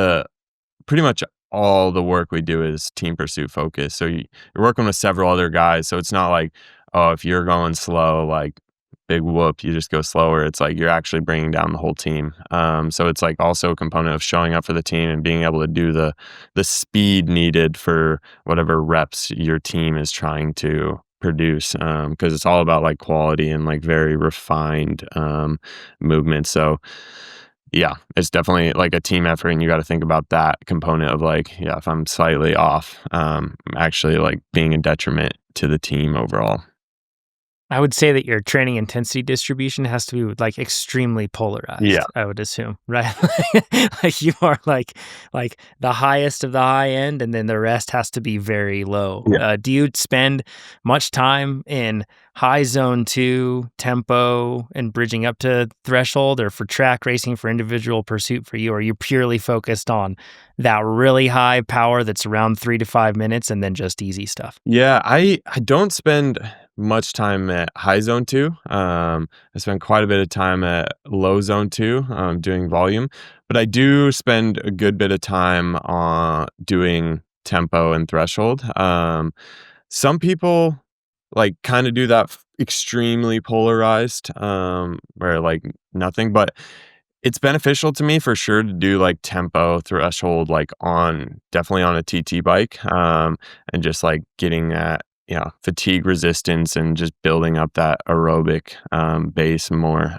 Speaker 2: pretty much all the work we do is team pursuit focus. So you're working with several other guys. So it's not like, oh, if you're going slow, like big whoop, you just go slower. It's like you're actually bringing down the whole team. So it's like also a component of showing up for the team and being able to do the speed needed for whatever reps your team is trying to produce, because it's all about like quality and like very refined movement. So yeah, it's definitely like a team effort, and you got to think about that component of like, yeah, if I'm slightly off, actually like being a detriment to the team overall.
Speaker 1: I would say that your training intensity distribution has to be like extremely
Speaker 2: Yeah,
Speaker 1: polarized, I would assume, right? Like you are like the highest of the high end, and then the rest has to be very low.
Speaker 2: yeah.
Speaker 1: Do you spend much time in high zone 2 tempo and bridging up to threshold, or for track racing for individual pursuit for you? Or are you purely focused on that really high power that's around 3 to 5 minutes and then just easy stuff?
Speaker 2: Yeah, I don't spend much time at high zone 2. I spend quite a bit of time at low zone 2, doing volume, but I do spend a good bit of time on doing tempo and threshold. Some people like kind of do that extremely polarized, where like nothing, but it's beneficial to me for sure to do like tempo threshold, like definitely on a TT bike, and just like getting that, fatigue resistance and just building up that aerobic base more.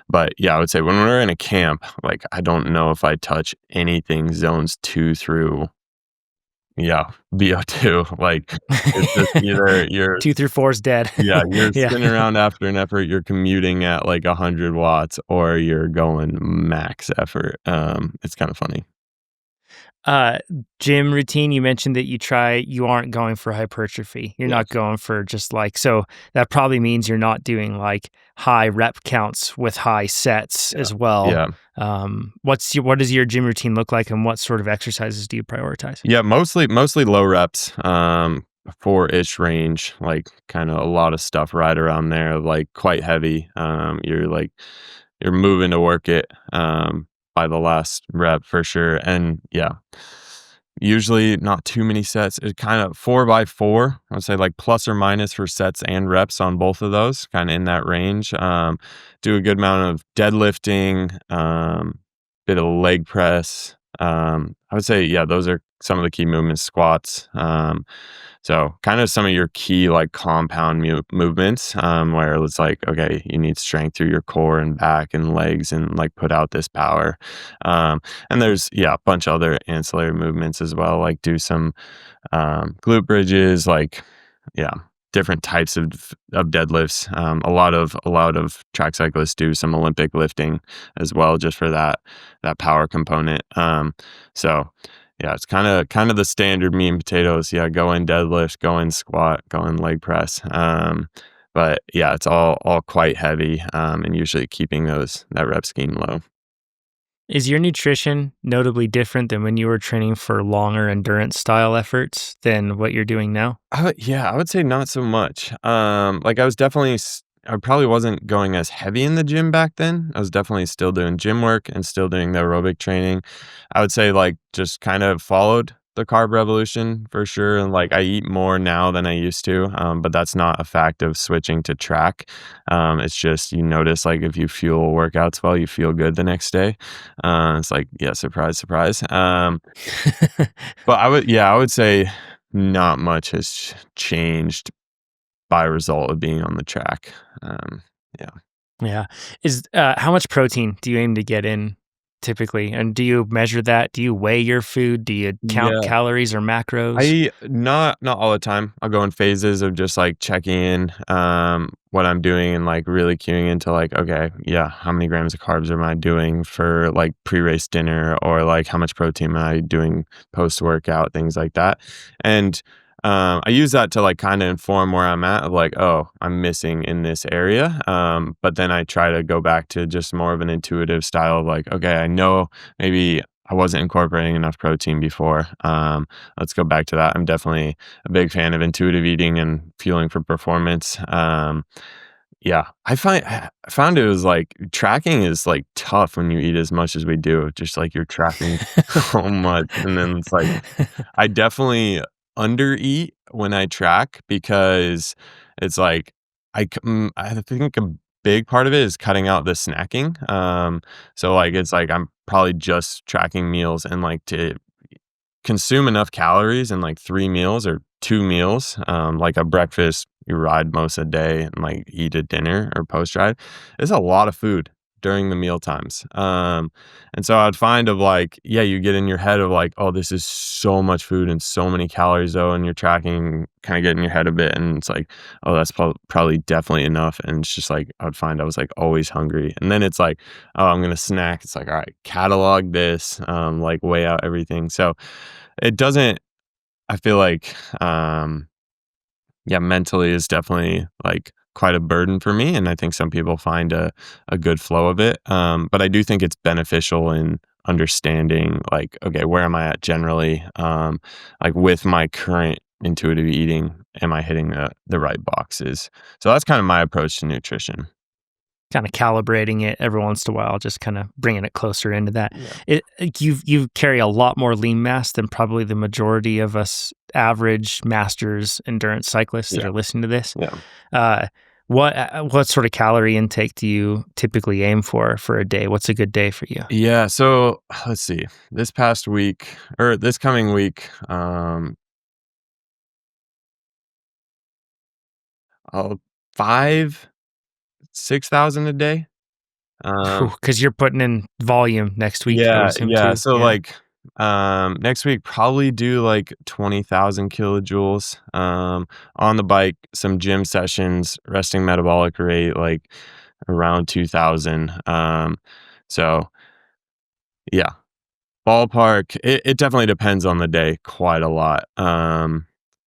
Speaker 2: But yeah, I would say when we're in a camp, like I don't know if I touch anything zones 2 through, yeah, VO2. Like it's just either you're
Speaker 1: 2 through 4 is dead.
Speaker 2: yeah, you're
Speaker 1: Yeah.
Speaker 2: spinning around after an effort, you're commuting at like 100 watts, or you're going max effort. It's kind of funny.
Speaker 1: Uh, Gym routine, you mentioned that you aren't going for hypertrophy. You're
Speaker 2: Yeah.
Speaker 1: not going for just like, so that probably means you're not doing like high rep counts with high sets
Speaker 2: Yeah.
Speaker 1: as well.
Speaker 2: Yeah.
Speaker 1: What does your gym routine look like, and what sort of exercises do you prioritize?
Speaker 2: Yeah, mostly low reps, 4-ish range, like kind of a lot of stuff right around there, like quite heavy. You're moving to work it by the last rep for sure. And yeah, usually not too many sets. It kind of 4x4. I would say like plus or minus for sets and reps on both of those, kind of in that range. Do a good amount of deadlifting, bit of leg press. I would say, yeah, those are some of the key movements, squats. So kind of some of your key like compound movements, where it's like, okay, you need strength through your core and back and legs and like put out this power. And there's, yeah, a bunch of other ancillary movements as well, like do some glute bridges, like, yeah, different types of deadlifts. A lot of track cyclists do some Olympic lifting as well, just for that power component. So yeah, it's kind of the standard meat and potatoes. Yeah, go in deadlift, go in squat, go in leg press. But yeah, it's all quite heavy, and usually keeping that rep scheme low.
Speaker 1: Is your nutrition notably different than when you were training for longer endurance style efforts than what you're doing now?
Speaker 2: I would say not so much. Like I probably wasn't going as heavy in the gym back then. I was definitely still doing gym work and still doing the aerobic training. I would say like just kind of followed the carb revolution for sure. And like I eat more now than I used to, but that's not a fact of switching to track. It's just you notice like if you fuel workouts well, you feel good the next day. It's like, yeah, surprise, surprise. But I would say not much has changed by result of being on the track. Yeah.
Speaker 1: Yeah. Is how much protein do you aim to get in typically? And do you measure that? Do you weigh your food? Do you count
Speaker 2: Yeah.
Speaker 1: calories or macros?
Speaker 2: I not all the time. I'll go in phases of just like checking in what I'm doing and like really queuing into like, okay, yeah, how many grams of carbs am I doing for like pre-race dinner, or like how much protein am I doing post-workout, things like that. And I use that to like kind of inform where I'm at of like, oh, I'm missing in this area. But then I try to go back to just more of an intuitive style of like, okay, I know maybe I wasn't incorporating enough protein before. Let's go back to that. I'm definitely a big fan of intuitive eating and fueling for performance. Yeah, I found it was, like tracking is, like, tough when you eat as much as we do, just, like, you're tracking so much, and then it's, like I definitely undereat when I track because it's, like, I think a big part of it is cutting out the snacking, so, like, it's, like, I'm probably just tracking meals and, like, to consume enough calories in like 3 meals or 2 meals, like a breakfast, you ride most of the day and like eat a dinner or post ride. It's a lot of food during the meal times. And so I'd find of like, yeah, you get in your head of like, oh, this is so much food and so many calories though, and you're tracking, kind of get in your head a bit, and it's like, oh, that's probably definitely enough. And it's just like I would find I was like always hungry, and then it's like, oh, I'm gonna snack. It's like, all right, catalog this, like weigh out everything. So it doesn't I feel like, yeah, mentally is definitely, like, quite a burden for me, and I think some people find a good flow of it, but I do think it's beneficial in understanding, like, okay, where am I at generally, like, with my current intuitive eating, am I hitting the right boxes? So that's kinda my approach to nutrition.
Speaker 1: Kinda calibrating it every once in a while, just kinda bringing it closer into that.
Speaker 2: Yeah.
Speaker 1: You carry a lot more lean mass than probably the majority of us average masters endurance cyclists that
Speaker 2: Yeah,
Speaker 1: are listening to this.
Speaker 2: yeah.
Speaker 1: Uh, what sort of calorie intake do you typically aim for a day? What's a good day for you?
Speaker 2: Yeah, so, let's see, this past week or this coming week, 5 6,000 a day. Um,
Speaker 1: Because you're putting in volume next week, I would
Speaker 2: yeah,
Speaker 1: assume
Speaker 2: yeah,
Speaker 1: too.
Speaker 2: so,
Speaker 1: Yeah.
Speaker 2: like, next week, probably do, like, 20,000 kilojoules, on the bike, some gym sessions, resting metabolic rate, like, around 2,000, so, yeah, ballpark, it definitely depends on the day quite a lot,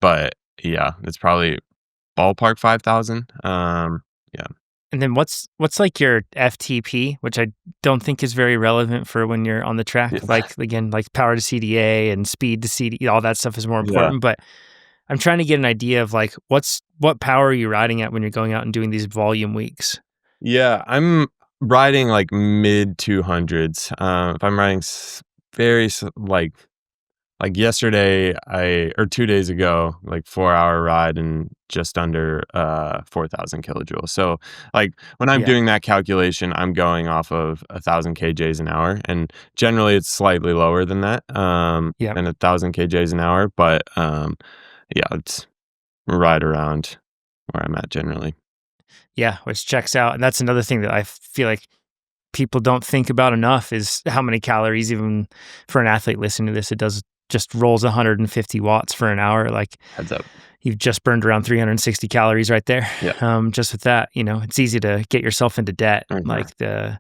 Speaker 2: but, yeah, it's probably ballpark 5,000, yeah,
Speaker 1: And then what's like your FTP, which I don't think is very relevant for when you're on the track.
Speaker 2: yeah,
Speaker 1: Like again, like power to CDA and speed to CD, all that stuff is more
Speaker 2: yeah.
Speaker 1: important. But I'm trying to get an idea of like what power are you riding at when you're going out and doing these volume weeks?
Speaker 2: Yeah, I'm riding like mid 200s. If I'm riding like yesterday, I or 2 days ago, like 4 hour ride and just under 4,000 kilojoules. So like when I'm
Speaker 1: Yeah.
Speaker 2: doing that calculation, I'm going off of 1,000 kjs an hour, and generally it's slightly lower than that,
Speaker 1: Yeah.
Speaker 2: than 1,000 kjs an hour. But yeah, it's right around where I'm at generally.
Speaker 1: Yeah. Which checks out. And that's another thing that I feel like people don't think about enough is how many calories, even for an athlete listening to this, it does just rolls 150 watts for an hour. Like
Speaker 2: Heads up.
Speaker 1: you've just burned around 360 calories right there.
Speaker 2: Yeah.
Speaker 1: Just with that, it's easy to get yourself into debt.
Speaker 2: Mhm.
Speaker 1: Like the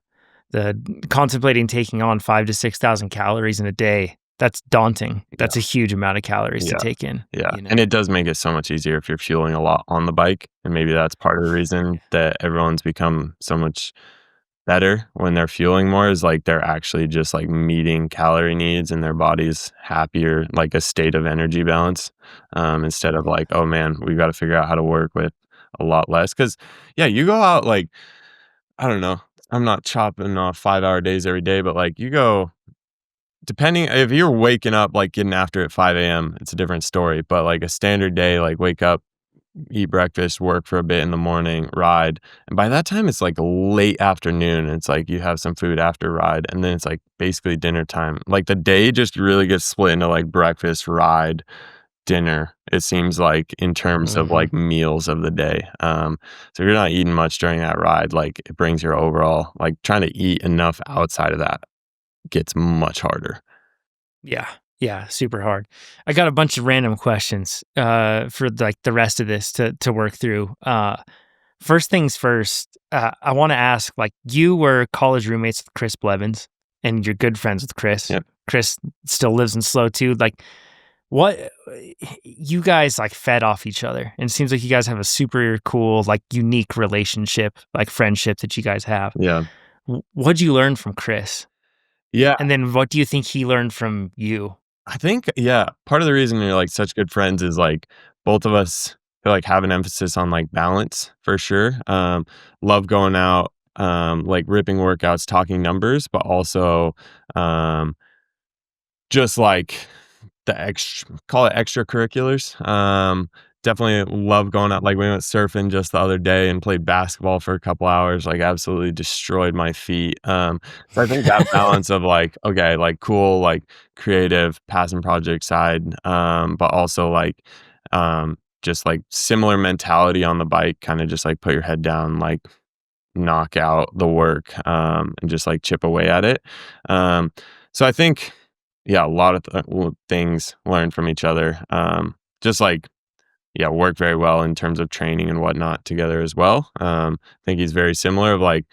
Speaker 1: contemplating taking on 5 to 6,000 calories in a day. That's daunting. That's a huge amount of calories to
Speaker 2: Yeah,
Speaker 1: take in.
Speaker 2: yeah, and it does make it so much easier if you're fueling a lot on the bike, and maybe that's part of the reason that everyone's become so much better when they're fueling more is, like, they're actually just, like, meeting calorie needs and their body's happier, like, a state of energy balance, instead of like, "Oh, man, we've gotta figure out how to work with a lot less." Because yeah, you go out, like, I don't know, I'm not chopping off 5-hour days every day, but, like, you go depending if you're waking up, like, getting after at 5 a.m., it's a different story, but, like, a standard day, like, wake up, eat breakfast, work for a bit in the morning, ride, and by that time, it's, like, late afternoon, and it's, like, you have some food after ride, and then it's, like, basically dinner time. Like, the day just really gets split into, like, breakfast, ride, dinner, it seems like, in terms of,
Speaker 1: Hmm.
Speaker 2: like, meals of the day, so if you're not eating much during that ride, like, it brings your overall like, trying to eat enough outside of that gets much harder.
Speaker 1: Yeah. Yeah. Super hard. I got a bunch of random questions for like the rest of this to work through. First things first, I want to ask like you were college roommates with Chris Blevins and you're good friends with Chris.
Speaker 2: Yep.
Speaker 1: Chris still lives in Slow too. Like what you guys like fed off each other and it seems like you guys have a super cool like unique relationship like friendship that you guys have.
Speaker 2: Yeah.
Speaker 1: What'd you learn from Chris
Speaker 2: Yeah,
Speaker 1: and then what do you think he learned from you?
Speaker 2: I think, yeah, part of the reason you're, like, such good friends is, like, both of us feel like have an emphasis on like balance for sure. Love going out, like ripping workouts, talking numbers, but also um, just like the call it extracurriculars. Definitely love going out. Like we went surfing just the other day and played basketball for a couple hours. Like absolutely destroyed my feet. So I think that balance of like, okay, like cool, like creative passion project side, but also like, just like similar mentality on the bike, kind of just like put your head down, like knock out the work, and just like chip away at it. Um, so I think, yeah, a lot of things learned from each other. Just like, yeah, work very well in terms of training and whatnot together as well. I think he's very similar of like,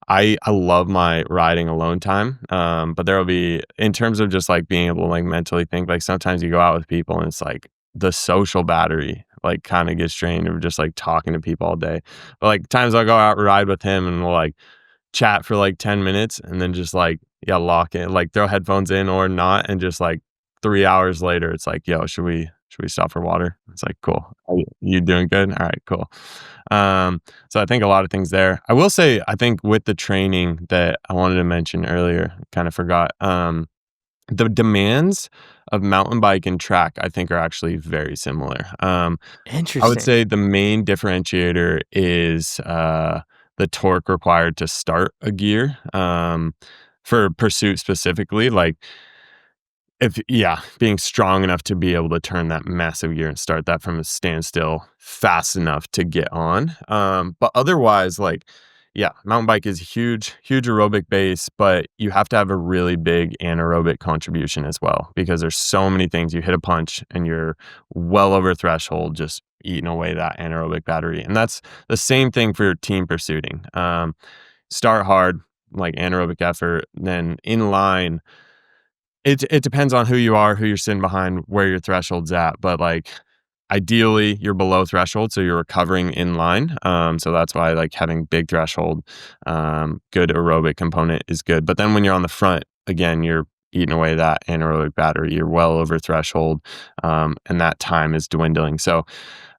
Speaker 2: I love my riding alone time. But there will be in terms of just like being able to like mentally think, like sometimes you go out with people and it's like the social battery like kind of gets drained of just like talking to people all day. But like times I'll go out ride with him and we'll like chat for like 10 minutes and then just like, yeah, lock in, like throw headphones in or not. And just like 3 hours later, it's like, yo, should we stop for water? It's like, cool. You doing good? All right, cool. So I think a lot of things there. I will say, I think with the training that I wanted to mention earlier, kind of forgot, the demands of mountain bike and track, I think are actually very similar. I would
Speaker 1: Interesting.
Speaker 2: say the main differentiator is the torque required to start a gear. For pursuit specifically, like if yeah, being strong enough to be able to turn that massive gear and start that from a standstill fast enough to get on. But otherwise, like, yeah, mountain bike is huge, huge aerobic base, but you have to have a really big anaerobic contribution as well because there's so many things. You hit a punch and you're well over threshold, just eating away that anaerobic battery. And that's the same thing for team pursuing. Start hard, like anaerobic effort, then in line it depends on who you are, who you're sitting behind, where your threshold's at, but, like, ideally, you're below threshold, so you're recovering in line, so that's why, like, having big threshold, good aerobic component is good, but then when you're on the front, again, you're eating away that anaerobic battery, you're well over threshold, and that time is dwindling, so,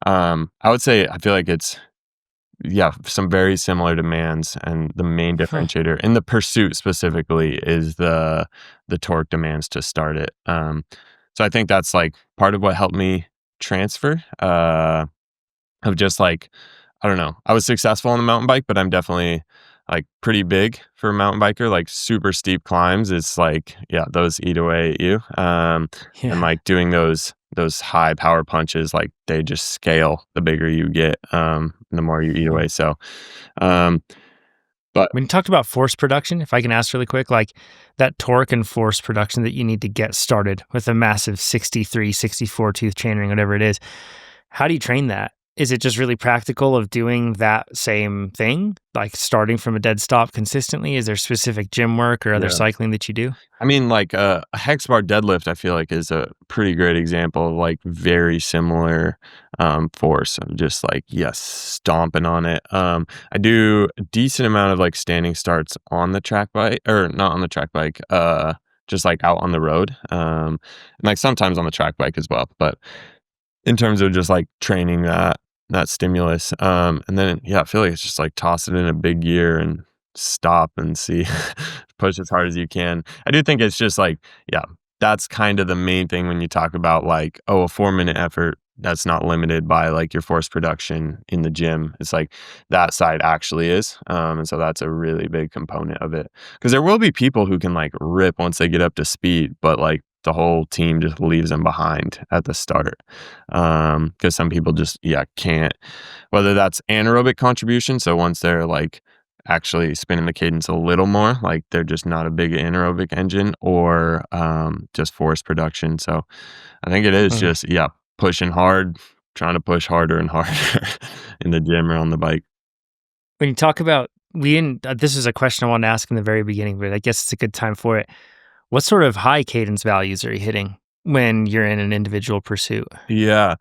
Speaker 2: I would say I feel like it's yeah, some very similar demands, and the main
Speaker 1: Huh.
Speaker 2: differentiator in the pursuit specifically is the torque demands to start it. So I think that's like part of what helped me transfer. Of just like I don't know. I was successful on the mountain bike, but I'm definitely like pretty big for a mountain biker. Like super steep climbs, it's like yeah, those eat away at you. And
Speaker 1: Yeah.
Speaker 2: like doing those high power punches, like they just scale the bigger you get, the more you eat
Speaker 1: Huh.
Speaker 2: away. So, um, but
Speaker 1: When you talked about force production, if I can ask really quick, like that torque and force production that you need to get started with a massive 63, 64 tooth chainring, whatever it is, how do you train that? Is it just really practical of doing that same thing, like starting from a dead stop consistently? Is there specific gym work or other
Speaker 2: yeah.
Speaker 1: cycling that you do?
Speaker 2: I mean, like, a hex bar deadlift, I feel like is a pretty great example of, like, very similar, force of just, like, yes, stomping on it. I do a decent amount of, like, standing starts on the track bike or not on the track bike, just, like, out on the road, and, like, sometimes on the track bike as well, but in terms of just, like, training that stimulus, and then, yeah, I feel like it's just, like, toss it in a big gear and stop and see push as hard as you can. I do think it's just, like, yeah, that's kind of the main thing when you talk about, like, oh, a 4-minute effort that's not limited by, like, your force production in the gym. It's, like, that side actually is, and so that's a really big component of it. Because there will be people who can, like, rip once they get up to speed, but, like, the whole team just leaves them behind at the start. Because some people just, yeah, can't. Whether that's anaerobic contribution, so once they're like actually spinning the cadence a little more, like they're just not a big anaerobic engine, or just force production. So I think it is
Speaker 1: Uh,
Speaker 2: just, yeah, pushing hard, trying to push harder and harder in the gym or on the bike.
Speaker 1: when you talk about, we didn't, this is a question I wanted to ask in the very beginning, but I guess it's a good time for it. What sort of high cadence values are you hitting when you're in an individual pursuit?
Speaker 2: Yeah.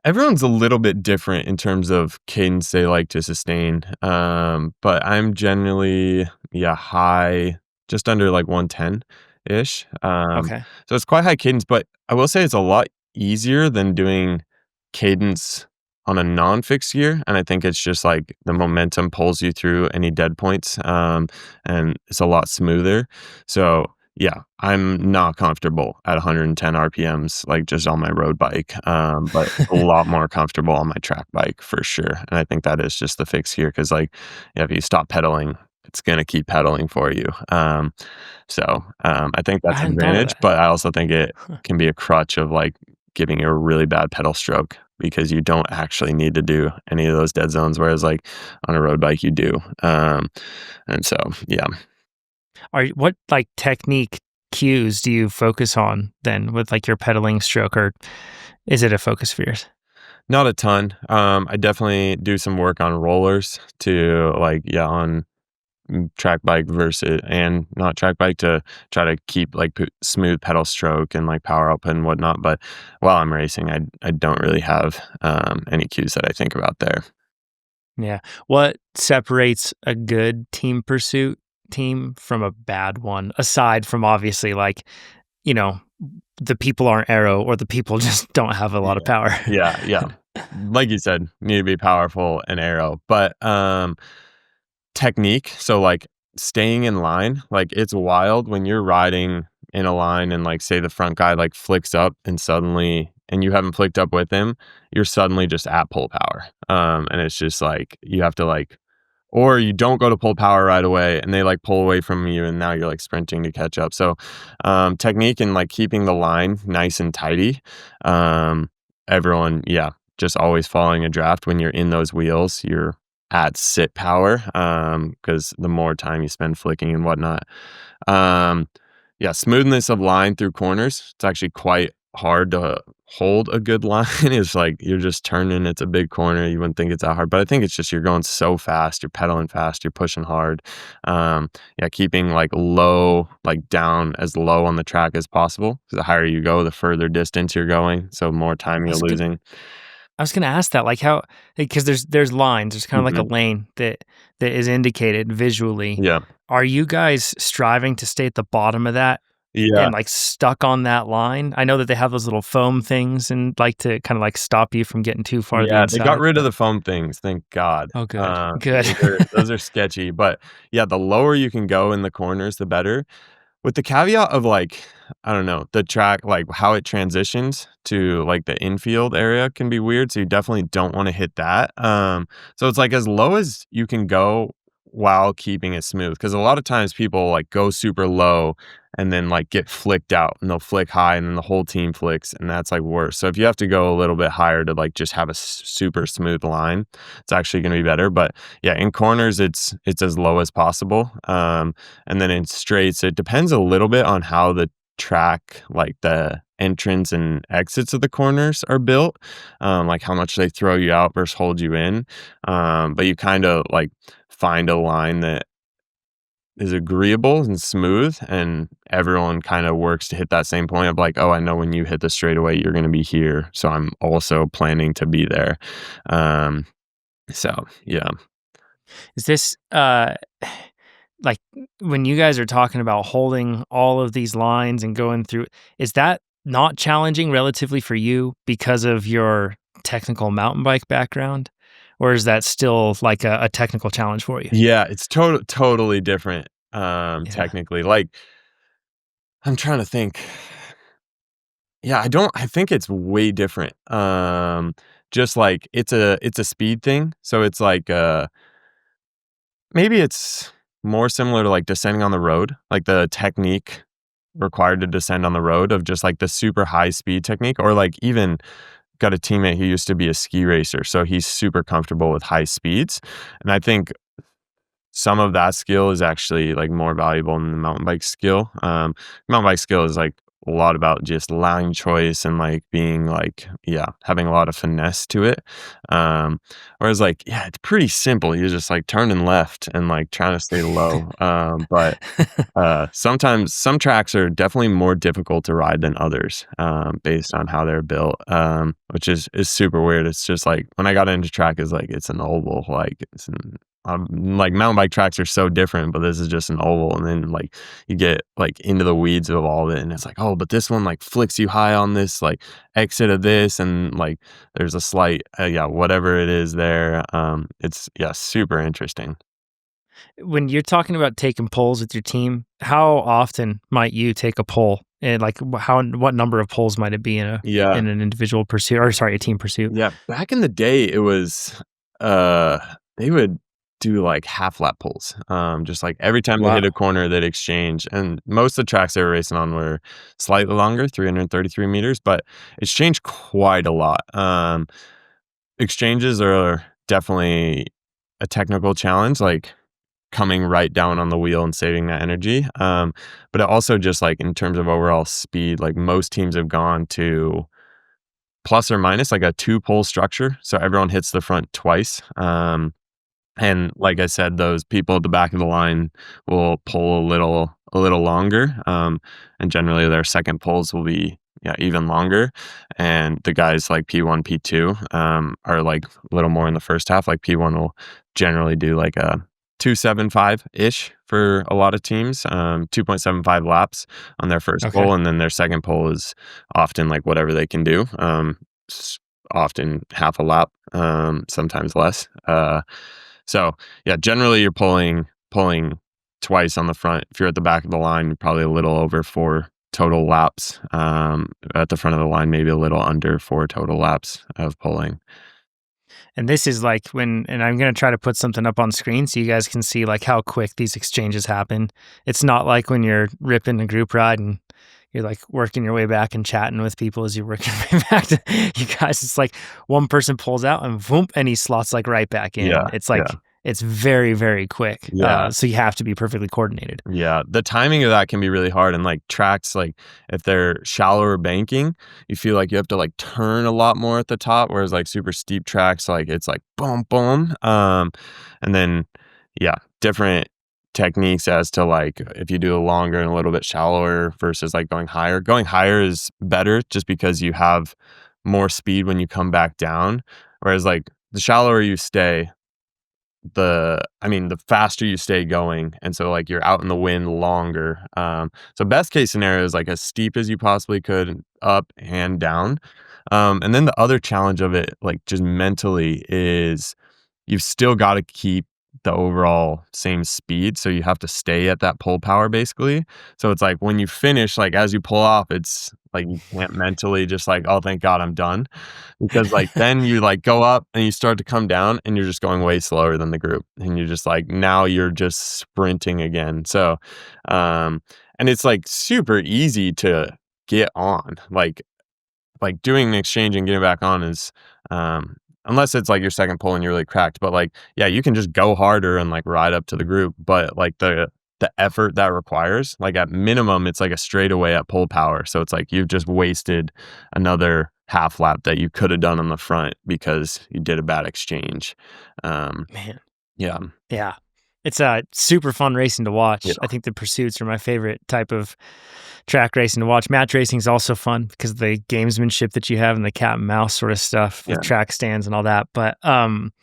Speaker 2: Everyone's a little bit different in terms of cadence they like to sustain. But I'm generally, yeah, high, just under like 110 ish.
Speaker 1: Okay.
Speaker 2: So it's quite high cadence, but I will say it's a lot easier than doing cadence. on a non-fixed gear, and I think it's just, like, the momentum pulls you through any dead points, and it's a lot smoother. So, yeah, I'm not comfortable at 110 RPMs, like, just on my road bike, but a lot more comfortable on my track bike for sure, and I think that is just the fixed gear 'cause, like, yeah, if you stop pedaling, it's gonna keep pedaling for you, I think
Speaker 1: I
Speaker 2: that's an
Speaker 1: hadn't thought of
Speaker 2: advantage,
Speaker 1: that.
Speaker 2: but I also think it
Speaker 1: Huh.
Speaker 2: can be a crutch of, like, giving you a really bad pedal stroke because you don't actually need to do any of those dead zones, whereas, like, on a road bike, you do, and so, yeah.
Speaker 1: What, like, technique cues do you focus on then with, like, your pedaling stroke, or is it a focus of yours?
Speaker 2: Not a ton, I definitely do some work on rollers to, like, yeah, on track bike versus and not track bike to try to keep like smooth pedal stroke and like power output and whatnot. But while I'm racing, I don't really have any cues that I think about there.
Speaker 1: Yeah. What separates a good team pursuit team from a bad one? Aside from obviously, like, you know, the people aren't Aero or the people just don't have a lot of
Speaker 2: Yeah,
Speaker 1: power.
Speaker 2: yeah. Like you said, need to be powerful and arrow, but technique, so, like, staying in line, like, it's wild when you're riding in a line and, like, say the front guy, like, flicks up and you haven't flicked up with him, you're suddenly just at pull power, and it's just, like, you have to, like or you don't go to pull power right away and they, like, pull away from you and now you're, like, sprinting to catch up, so, technique and, like, keeping the line nice and tidy, um, everyone yeah, just always following a draft when you're in those wheels, you're at sit power, because the more time you spend flicking and whatnot. Um, yeah, smoothness of line through corners, it's actually quite hard to hold a good line. It's like you're just turning, it's a big corner, you wouldn't think it's that hard, but I think it's just you're going so fast, you're pedaling fast, you're pushing hard. Yeah, keeping like low, like down as low on the track as possible. 'Cause the higher you go, the further distance you're going, so more time you're
Speaker 1: That's good.
Speaker 2: losing.
Speaker 1: I was gonna ask that, like, how, because there's lines, there's kind of like a
Speaker 2: Mhm.
Speaker 1: lane that is indicated visually.
Speaker 2: Yeah.
Speaker 1: Are you guys striving to stay at the bottom of that
Speaker 2: Yeah.
Speaker 1: and, like, stuck on that line? I know that they have those little foam things and like to kind of like stop you from getting too far to the
Speaker 2: Yeah, they got
Speaker 1: inside,
Speaker 2: rid of
Speaker 1: but
Speaker 2: the foam things, thank God.
Speaker 1: oh, good, good.
Speaker 2: Those are sketchy, but yeah, the lower you can go in the corners, the better. With the caveat of, like, I don't know, the track, like, how it transitions to, like, the infield area can be weird, so you definitely don't wanna hit that, so it's, like, as low as you can go while keeping it smooth. Because a lot of times people, like, go super low and then, like, get flicked out, and they'll flick high, and then the whole team flicks, and that's, like, worse. So if you have to go a little bit higher to, like, just have a super smooth line, it's actually gonna be better, but, yeah, in corners, it's as low as possible, and then in straights, it depends a little bit on how the track, like the entrance and exits of the corners are built, like how much they throw you out versus hold you in. But you kind of like find a line that is agreeable and smooth, and everyone kind of works to hit that same point of like, oh, I know when you hit the straightaway, you're going to be here. So I'm also planning to be there. Um, so yeah.
Speaker 1: Is this like, when you guys are talking about holding all of these lines and going through, is that not challenging relatively for you because of your technical mountain bike background? Or is that still like a technical challenge for you?
Speaker 2: Yeah, it's totally different,
Speaker 1: Yeah.
Speaker 2: technically. Like, I'm trying to think. Yeah, I think it's way different. Just like it's a speed thing. So it's like maybe it's more similar to like descending on the road, like the technique required to descend on the road of just like the super high speed technique, or like even got a teammate who used to be a ski racer, so he's super comfortable with high speeds. And I think some of that skill is actually, like, more valuable than the mountain bike skill. Mountain bike skill is, like, a lot about just allowing choice and, like, being, like yeah, having a lot of finesse to it. Whereas, like, yeah, it's pretty simple. You're just, like, turning left and, like, trying to stay low. Sometimes some tracks are definitely more difficult to ride than others, based on how they're built, which is super weird. It's just, like, when I got into track, it's like, it's an oval, like, like mountain bike tracks are so different, but this is just an oval, and then like you get like into the weeds of all of it, and it's like, oh, but this one like flicks you high on this like exit of this, and like there's a slight whatever it is there. It's super interesting.
Speaker 1: When you're talking about taking polls with your team, how often might you take a poll? And like what number of polls might it be
Speaker 2: Yeah.
Speaker 1: in an individual pursuit, or sorry, a team pursuit?
Speaker 2: Yeah, back in the day, it was, they would do, like, half lap pulls, just, like, every time they hit a
Speaker 1: Wow.
Speaker 2: corner, they'd exchange, and most of the tracks they were racing on were slightly longer, 333 meters, but it's changed quite a lot. Exchanges are definitely a technical challenge, like, coming right down on the wheel and saving that energy, but it also just, like, in terms of overall speed, like, most teams have gone to plus or minus like a two-pole structure, so everyone hits the front twice. And like I said, those people at the back of the line will pull a little longer, and generally their second pulls will be even longer. And the guys like P1, P2 are like a little more in the first half. Like P1 will generally do like a 275 ish for a lot of teams, 2.75 laps on their first
Speaker 1: Okay.
Speaker 2: pull, and then their second pull is often like whatever they can do. Often half a lap, sometimes less. So yeah, generally you're pulling twice on the front. If you're at the back of the line, you're probably a little over four total laps. At the front of the line, maybe a little under four total laps of pulling.
Speaker 1: And this is like and I'm going to try to put something up on screen so you guys can see like how quick these exchanges happen. It's not like when you're ripping a group ride and you're like working your way back and chatting with people as you're working your way back to you guys. It's like one person pulls out and boom, and he slots like right back in.
Speaker 2: Yeah,
Speaker 1: It's
Speaker 2: yeah,
Speaker 1: like, it's very, very quick.
Speaker 2: yeah.
Speaker 1: So you have to be perfectly coordinated.
Speaker 2: Yeah, the timing of that can be really hard, and, like, tracks, like, if they're shallower banking, you feel like you have to, like, turn a lot more at the top, whereas, like, super steep tracks, like, it's like, boom, boom, and then, different techniques as to, like, if you do a longer and a little bit shallower versus, like, going higher. Going higher is better just because you have more speed when you come back down, whereas, like, the shallower you stay, the faster you stay going, and so, like, you're out in the wind longer, so best case scenario is, like, as steep as you possibly could, up and down, and then the other challenge of it, like, just mentally is you've still gotta keep the overall same speed, so you have to stay at that pull power, basically, so it's like, when you finish, like, as you pull off, it's like, you can't mentally just like, "Oh, thank God I'm done." Because, like, then you, like, go up and you start to come down and you're just going way slower than the group, and you're just like, now you're just sprinting again, so, um and it's, like, super easy to get on, doing an exchange and getting back on is, unless it's, like, your second pull and you're really cracked, but, like, yeah, you can just go harder and, like, ride up to the group, but, like, the effort that requires, like, at minimum, it's, like, a straightaway at pull power, so it's, like, you've just wasted another half lap that you coulda done on the front because you did a bad exchange. Um,
Speaker 1: Man.
Speaker 2: yeah,
Speaker 1: Yeah. It's super fun racing to watch. I
Speaker 2: yeah,
Speaker 1: think the pursuits are my favorite type of track racing to watch. Match racing is also fun because of the gamesmanship that you have and the cat and mouse sort of stuff with
Speaker 2: yeah,
Speaker 1: track stands and all that. But I want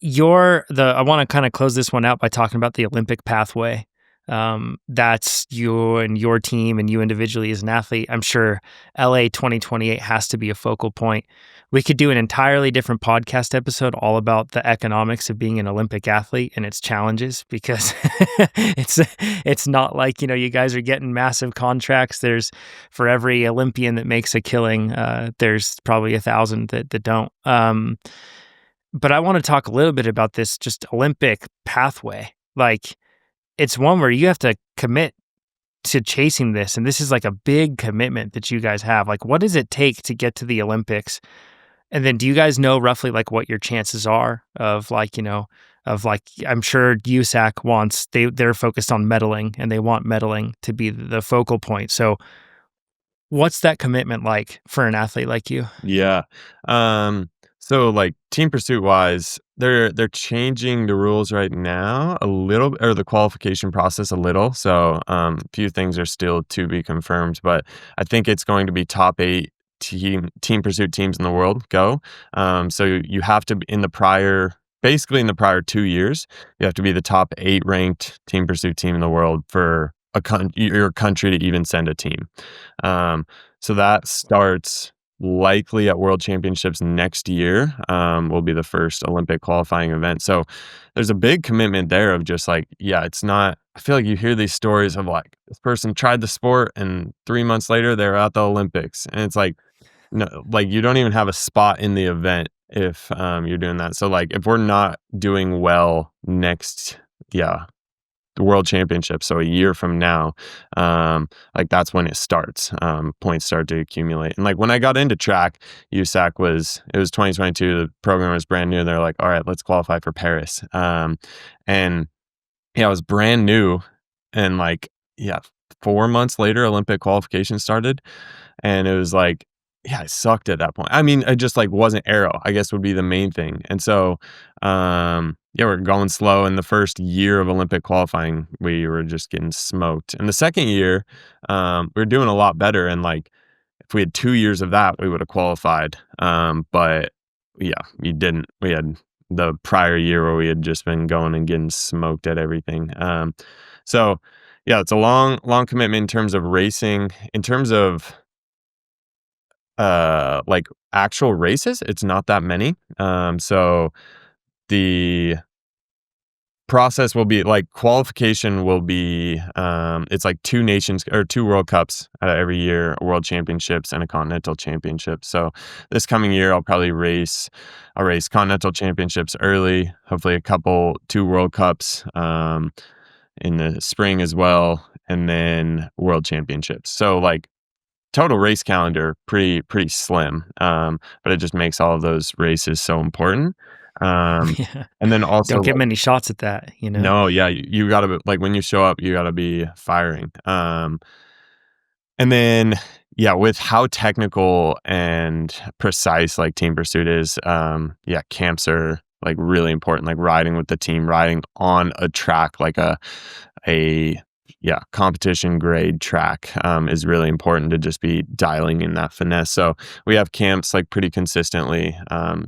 Speaker 1: to kind of close this one out by talking about the Olympic pathway. That's you and your team and you individually as an athlete. I'm sure LA 2028 has to be a focal point. We could do an entirely different podcast episode all about the economics of being an Olympic athlete and its challenges because it's not like, you guys are getting massive contracts. There's for every Olympian that makes a killing, there's probably 1,000 that don't. But I want to talk a little bit about this just Olympic pathway. Like, it's one where you have to commit to chasing this, and this is like a big commitment that you guys have. Like, what does it take to get to the Olympics? And then do you guys know roughly like what your chances are of like, I'm sure USAC they're focused on medaling and they want medaling to be the focal point. So what's that commitment like for an athlete like you?
Speaker 2: yeah. So, like, team pursuit wise, they're changing the rules right now a little, or the qualification process a little, so, a few things are still to be confirmed, but I think it's going to be top 8 team pursuit teams in the world go, so you have to in the prior basically in the prior 2 years, you have to be the top 8 ranked team pursuit team in the world for your country to even send a team. So that starts likely at World Championships next year, will be the first Olympic qualifying event. So there's a big commitment there of just like, yeah, it's not, I feel like you hear these stories of like this person tried the sport and 3 months later they're at the Olympics. And it's like, no, like you don't even have a spot in the event if you're doing that. So like if we're not doing well next, yeah, the World Championship, so a year from now, like that's when it starts. Points start to accumulate. And like when I got into track, it was 2022. The program was brand new. They're like, all right, let's qualify for Paris. And yeah, it was brand new, and like yeah, 4 months later, Olympic qualification started, and it was like, yeah, I sucked at that point. I mean, I just like wasn't Aero, I guess would be the main thing. And so, yeah, we're going slow. In the first year of Olympic qualifying, we were just getting smoked. And the second year, we were doing a lot better. And like, if we had 2 years of that, we would have qualified. But yeah, we didn't. We had the prior year where we had just been going and getting smoked at everything. So yeah, it's a long, long commitment in terms of racing. In terms of like actual races, it's not that many. So the process will be like qualification will be it's like two nations or two World Cups every year, a World Championships and a Continental Championship. So this coming year I'll race Continental Championships early, hopefully two World Cups in the spring as well, and then World Championships. So like total race calendar pretty slim, but it just makes all of those races so important.
Speaker 1: Yeah.
Speaker 2: And then also
Speaker 1: Don't get
Speaker 2: like,
Speaker 1: many shots at that, you know?
Speaker 2: no, yeah, you gotta be like when you show up, you gotta be firing. And then yeah, with how technical and precise like team pursuit is, yeah, camps are like really important. Like riding with the team, riding on a track like a yeah, competition grade track is really important to just be dialing in that finesse. So we have camps like pretty consistently.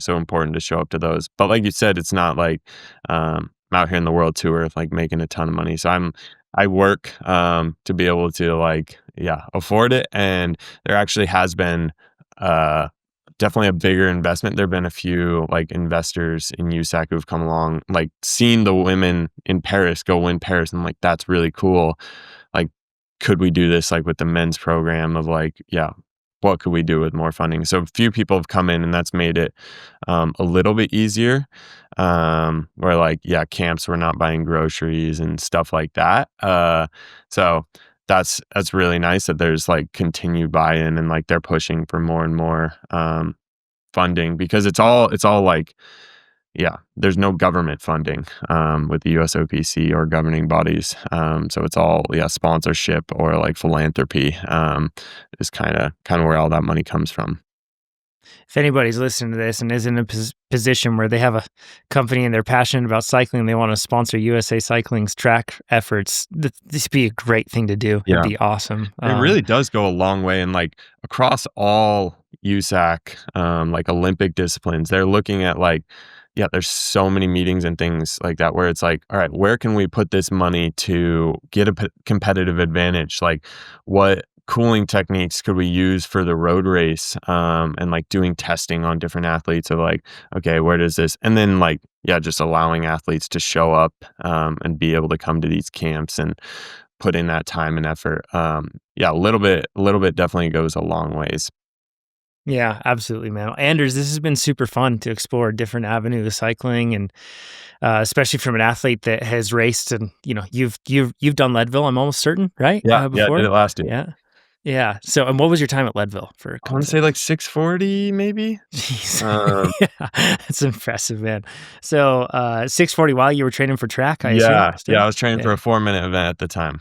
Speaker 2: So important to show up to those. But like you said, it's not like I'm out here in the world tour like making a ton of money. So I work to be able to like yeah, afford it. And there actually has been definitely a bigger investment. There've been a few like investors in USAC who've come along, like seen the women in Paris go win Paris, and like that's really cool. Like, could we do this like with the men's program of like, yeah, what could we do with more funding? So a few people have come in, and that's made it a little bit easier. Where like, yeah, camps were not buying groceries and stuff like that. So that's really nice that there's like continued buy-in, and like they're pushing for more and more funding, because it's all like yeah, there's no government funding with the USOPC or governing bodies. So it's all yeah, sponsorship or like philanthropy is kind of where all that money comes from.
Speaker 1: If anybody's listening to this and is in a position where they have a company and they're passionate about cycling, they want to sponsor USA Cycling's track efforts, this would be a great thing to do.
Speaker 2: Yeah.
Speaker 1: It'd be awesome.
Speaker 2: It really does go a long way. And like across all USAC, like Olympic disciplines, they're looking at like, yeah, there's so many meetings and things like that where it's like, all right, where can we put this money to get a competitive advantage? Like what cooling techniques could we use for the road race? And like doing testing on different athletes of like, okay, where does this, and then like, yeah, just allowing athletes to show up and be able to come to these camps and put in that time and effort. Yeah, a little bit definitely goes a long ways.
Speaker 1: Yeah, absolutely, man. Anders, this has been super fun to explore different avenues of cycling, and especially from an athlete that has raced, and you know, you've done Leadville, I'm almost certain, right?
Speaker 2: Yeah, yeah, I did
Speaker 1: Before,
Speaker 2: it last year.
Speaker 1: yeah, yeah. So, and what was your time at Leadville for
Speaker 2: I want to say like
Speaker 1: context?
Speaker 2: 640 maybe.
Speaker 1: Jeez,
Speaker 2: Um,
Speaker 1: yeah, that's impressive, man. So, 640 while you were training for track, I assume,
Speaker 2: yeah, yeah, I
Speaker 1: still.
Speaker 2: was training for
Speaker 1: Yeah,
Speaker 2: a 4-minute event at the time.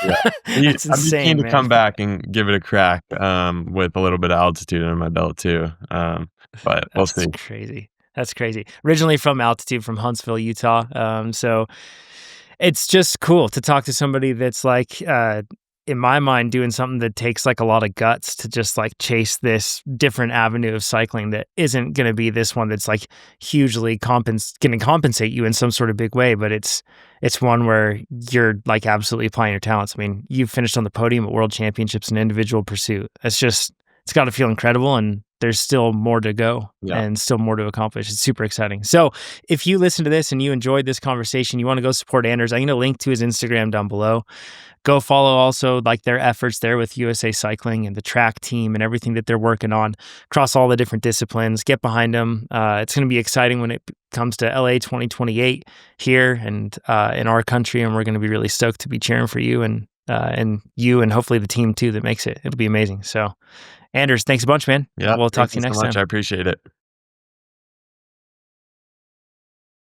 Speaker 2: Yeah.
Speaker 1: that's
Speaker 2: I'd be keen
Speaker 1: insane,
Speaker 2: to
Speaker 1: man.
Speaker 2: come back and give it a crack, with a little bit of altitude under my belt too. But we'll
Speaker 1: That's
Speaker 2: see.
Speaker 1: crazy. That's crazy. Originally from altitude, from Huntsville, Utah. So it's just cool to talk to somebody that's like in my mind, doing something that takes like a lot of guts to just like chase this different avenue of cycling that isn't going to be this one that's like hugely going to compensate you in some sort of big way, but it's one where you're like absolutely applying your talents. I mean, you finished on the podium at World Championships in individual pursuit. It's got to feel incredible, and there's still more to go and still more to accomplish. It's super exciting. So if you listen to this and you enjoyed this conversation, you want to go support Anders, I'm going to link to his Instagram down below. Go follow also like their efforts there with USA Cycling and the track team and everything that they're working on across all the different disciplines. Get behind them. It's going to be exciting when it comes to LA 2028 here and in our country, and we're going to be really stoked to be cheering for you and you and hopefully the team too that makes it. It'll be amazing. So, Anders, thanks a bunch, man.
Speaker 2: Yeah,
Speaker 1: We'll talk
Speaker 2: thank
Speaker 1: to you
Speaker 2: you
Speaker 1: next
Speaker 2: so much.
Speaker 1: time.
Speaker 2: I appreciate it.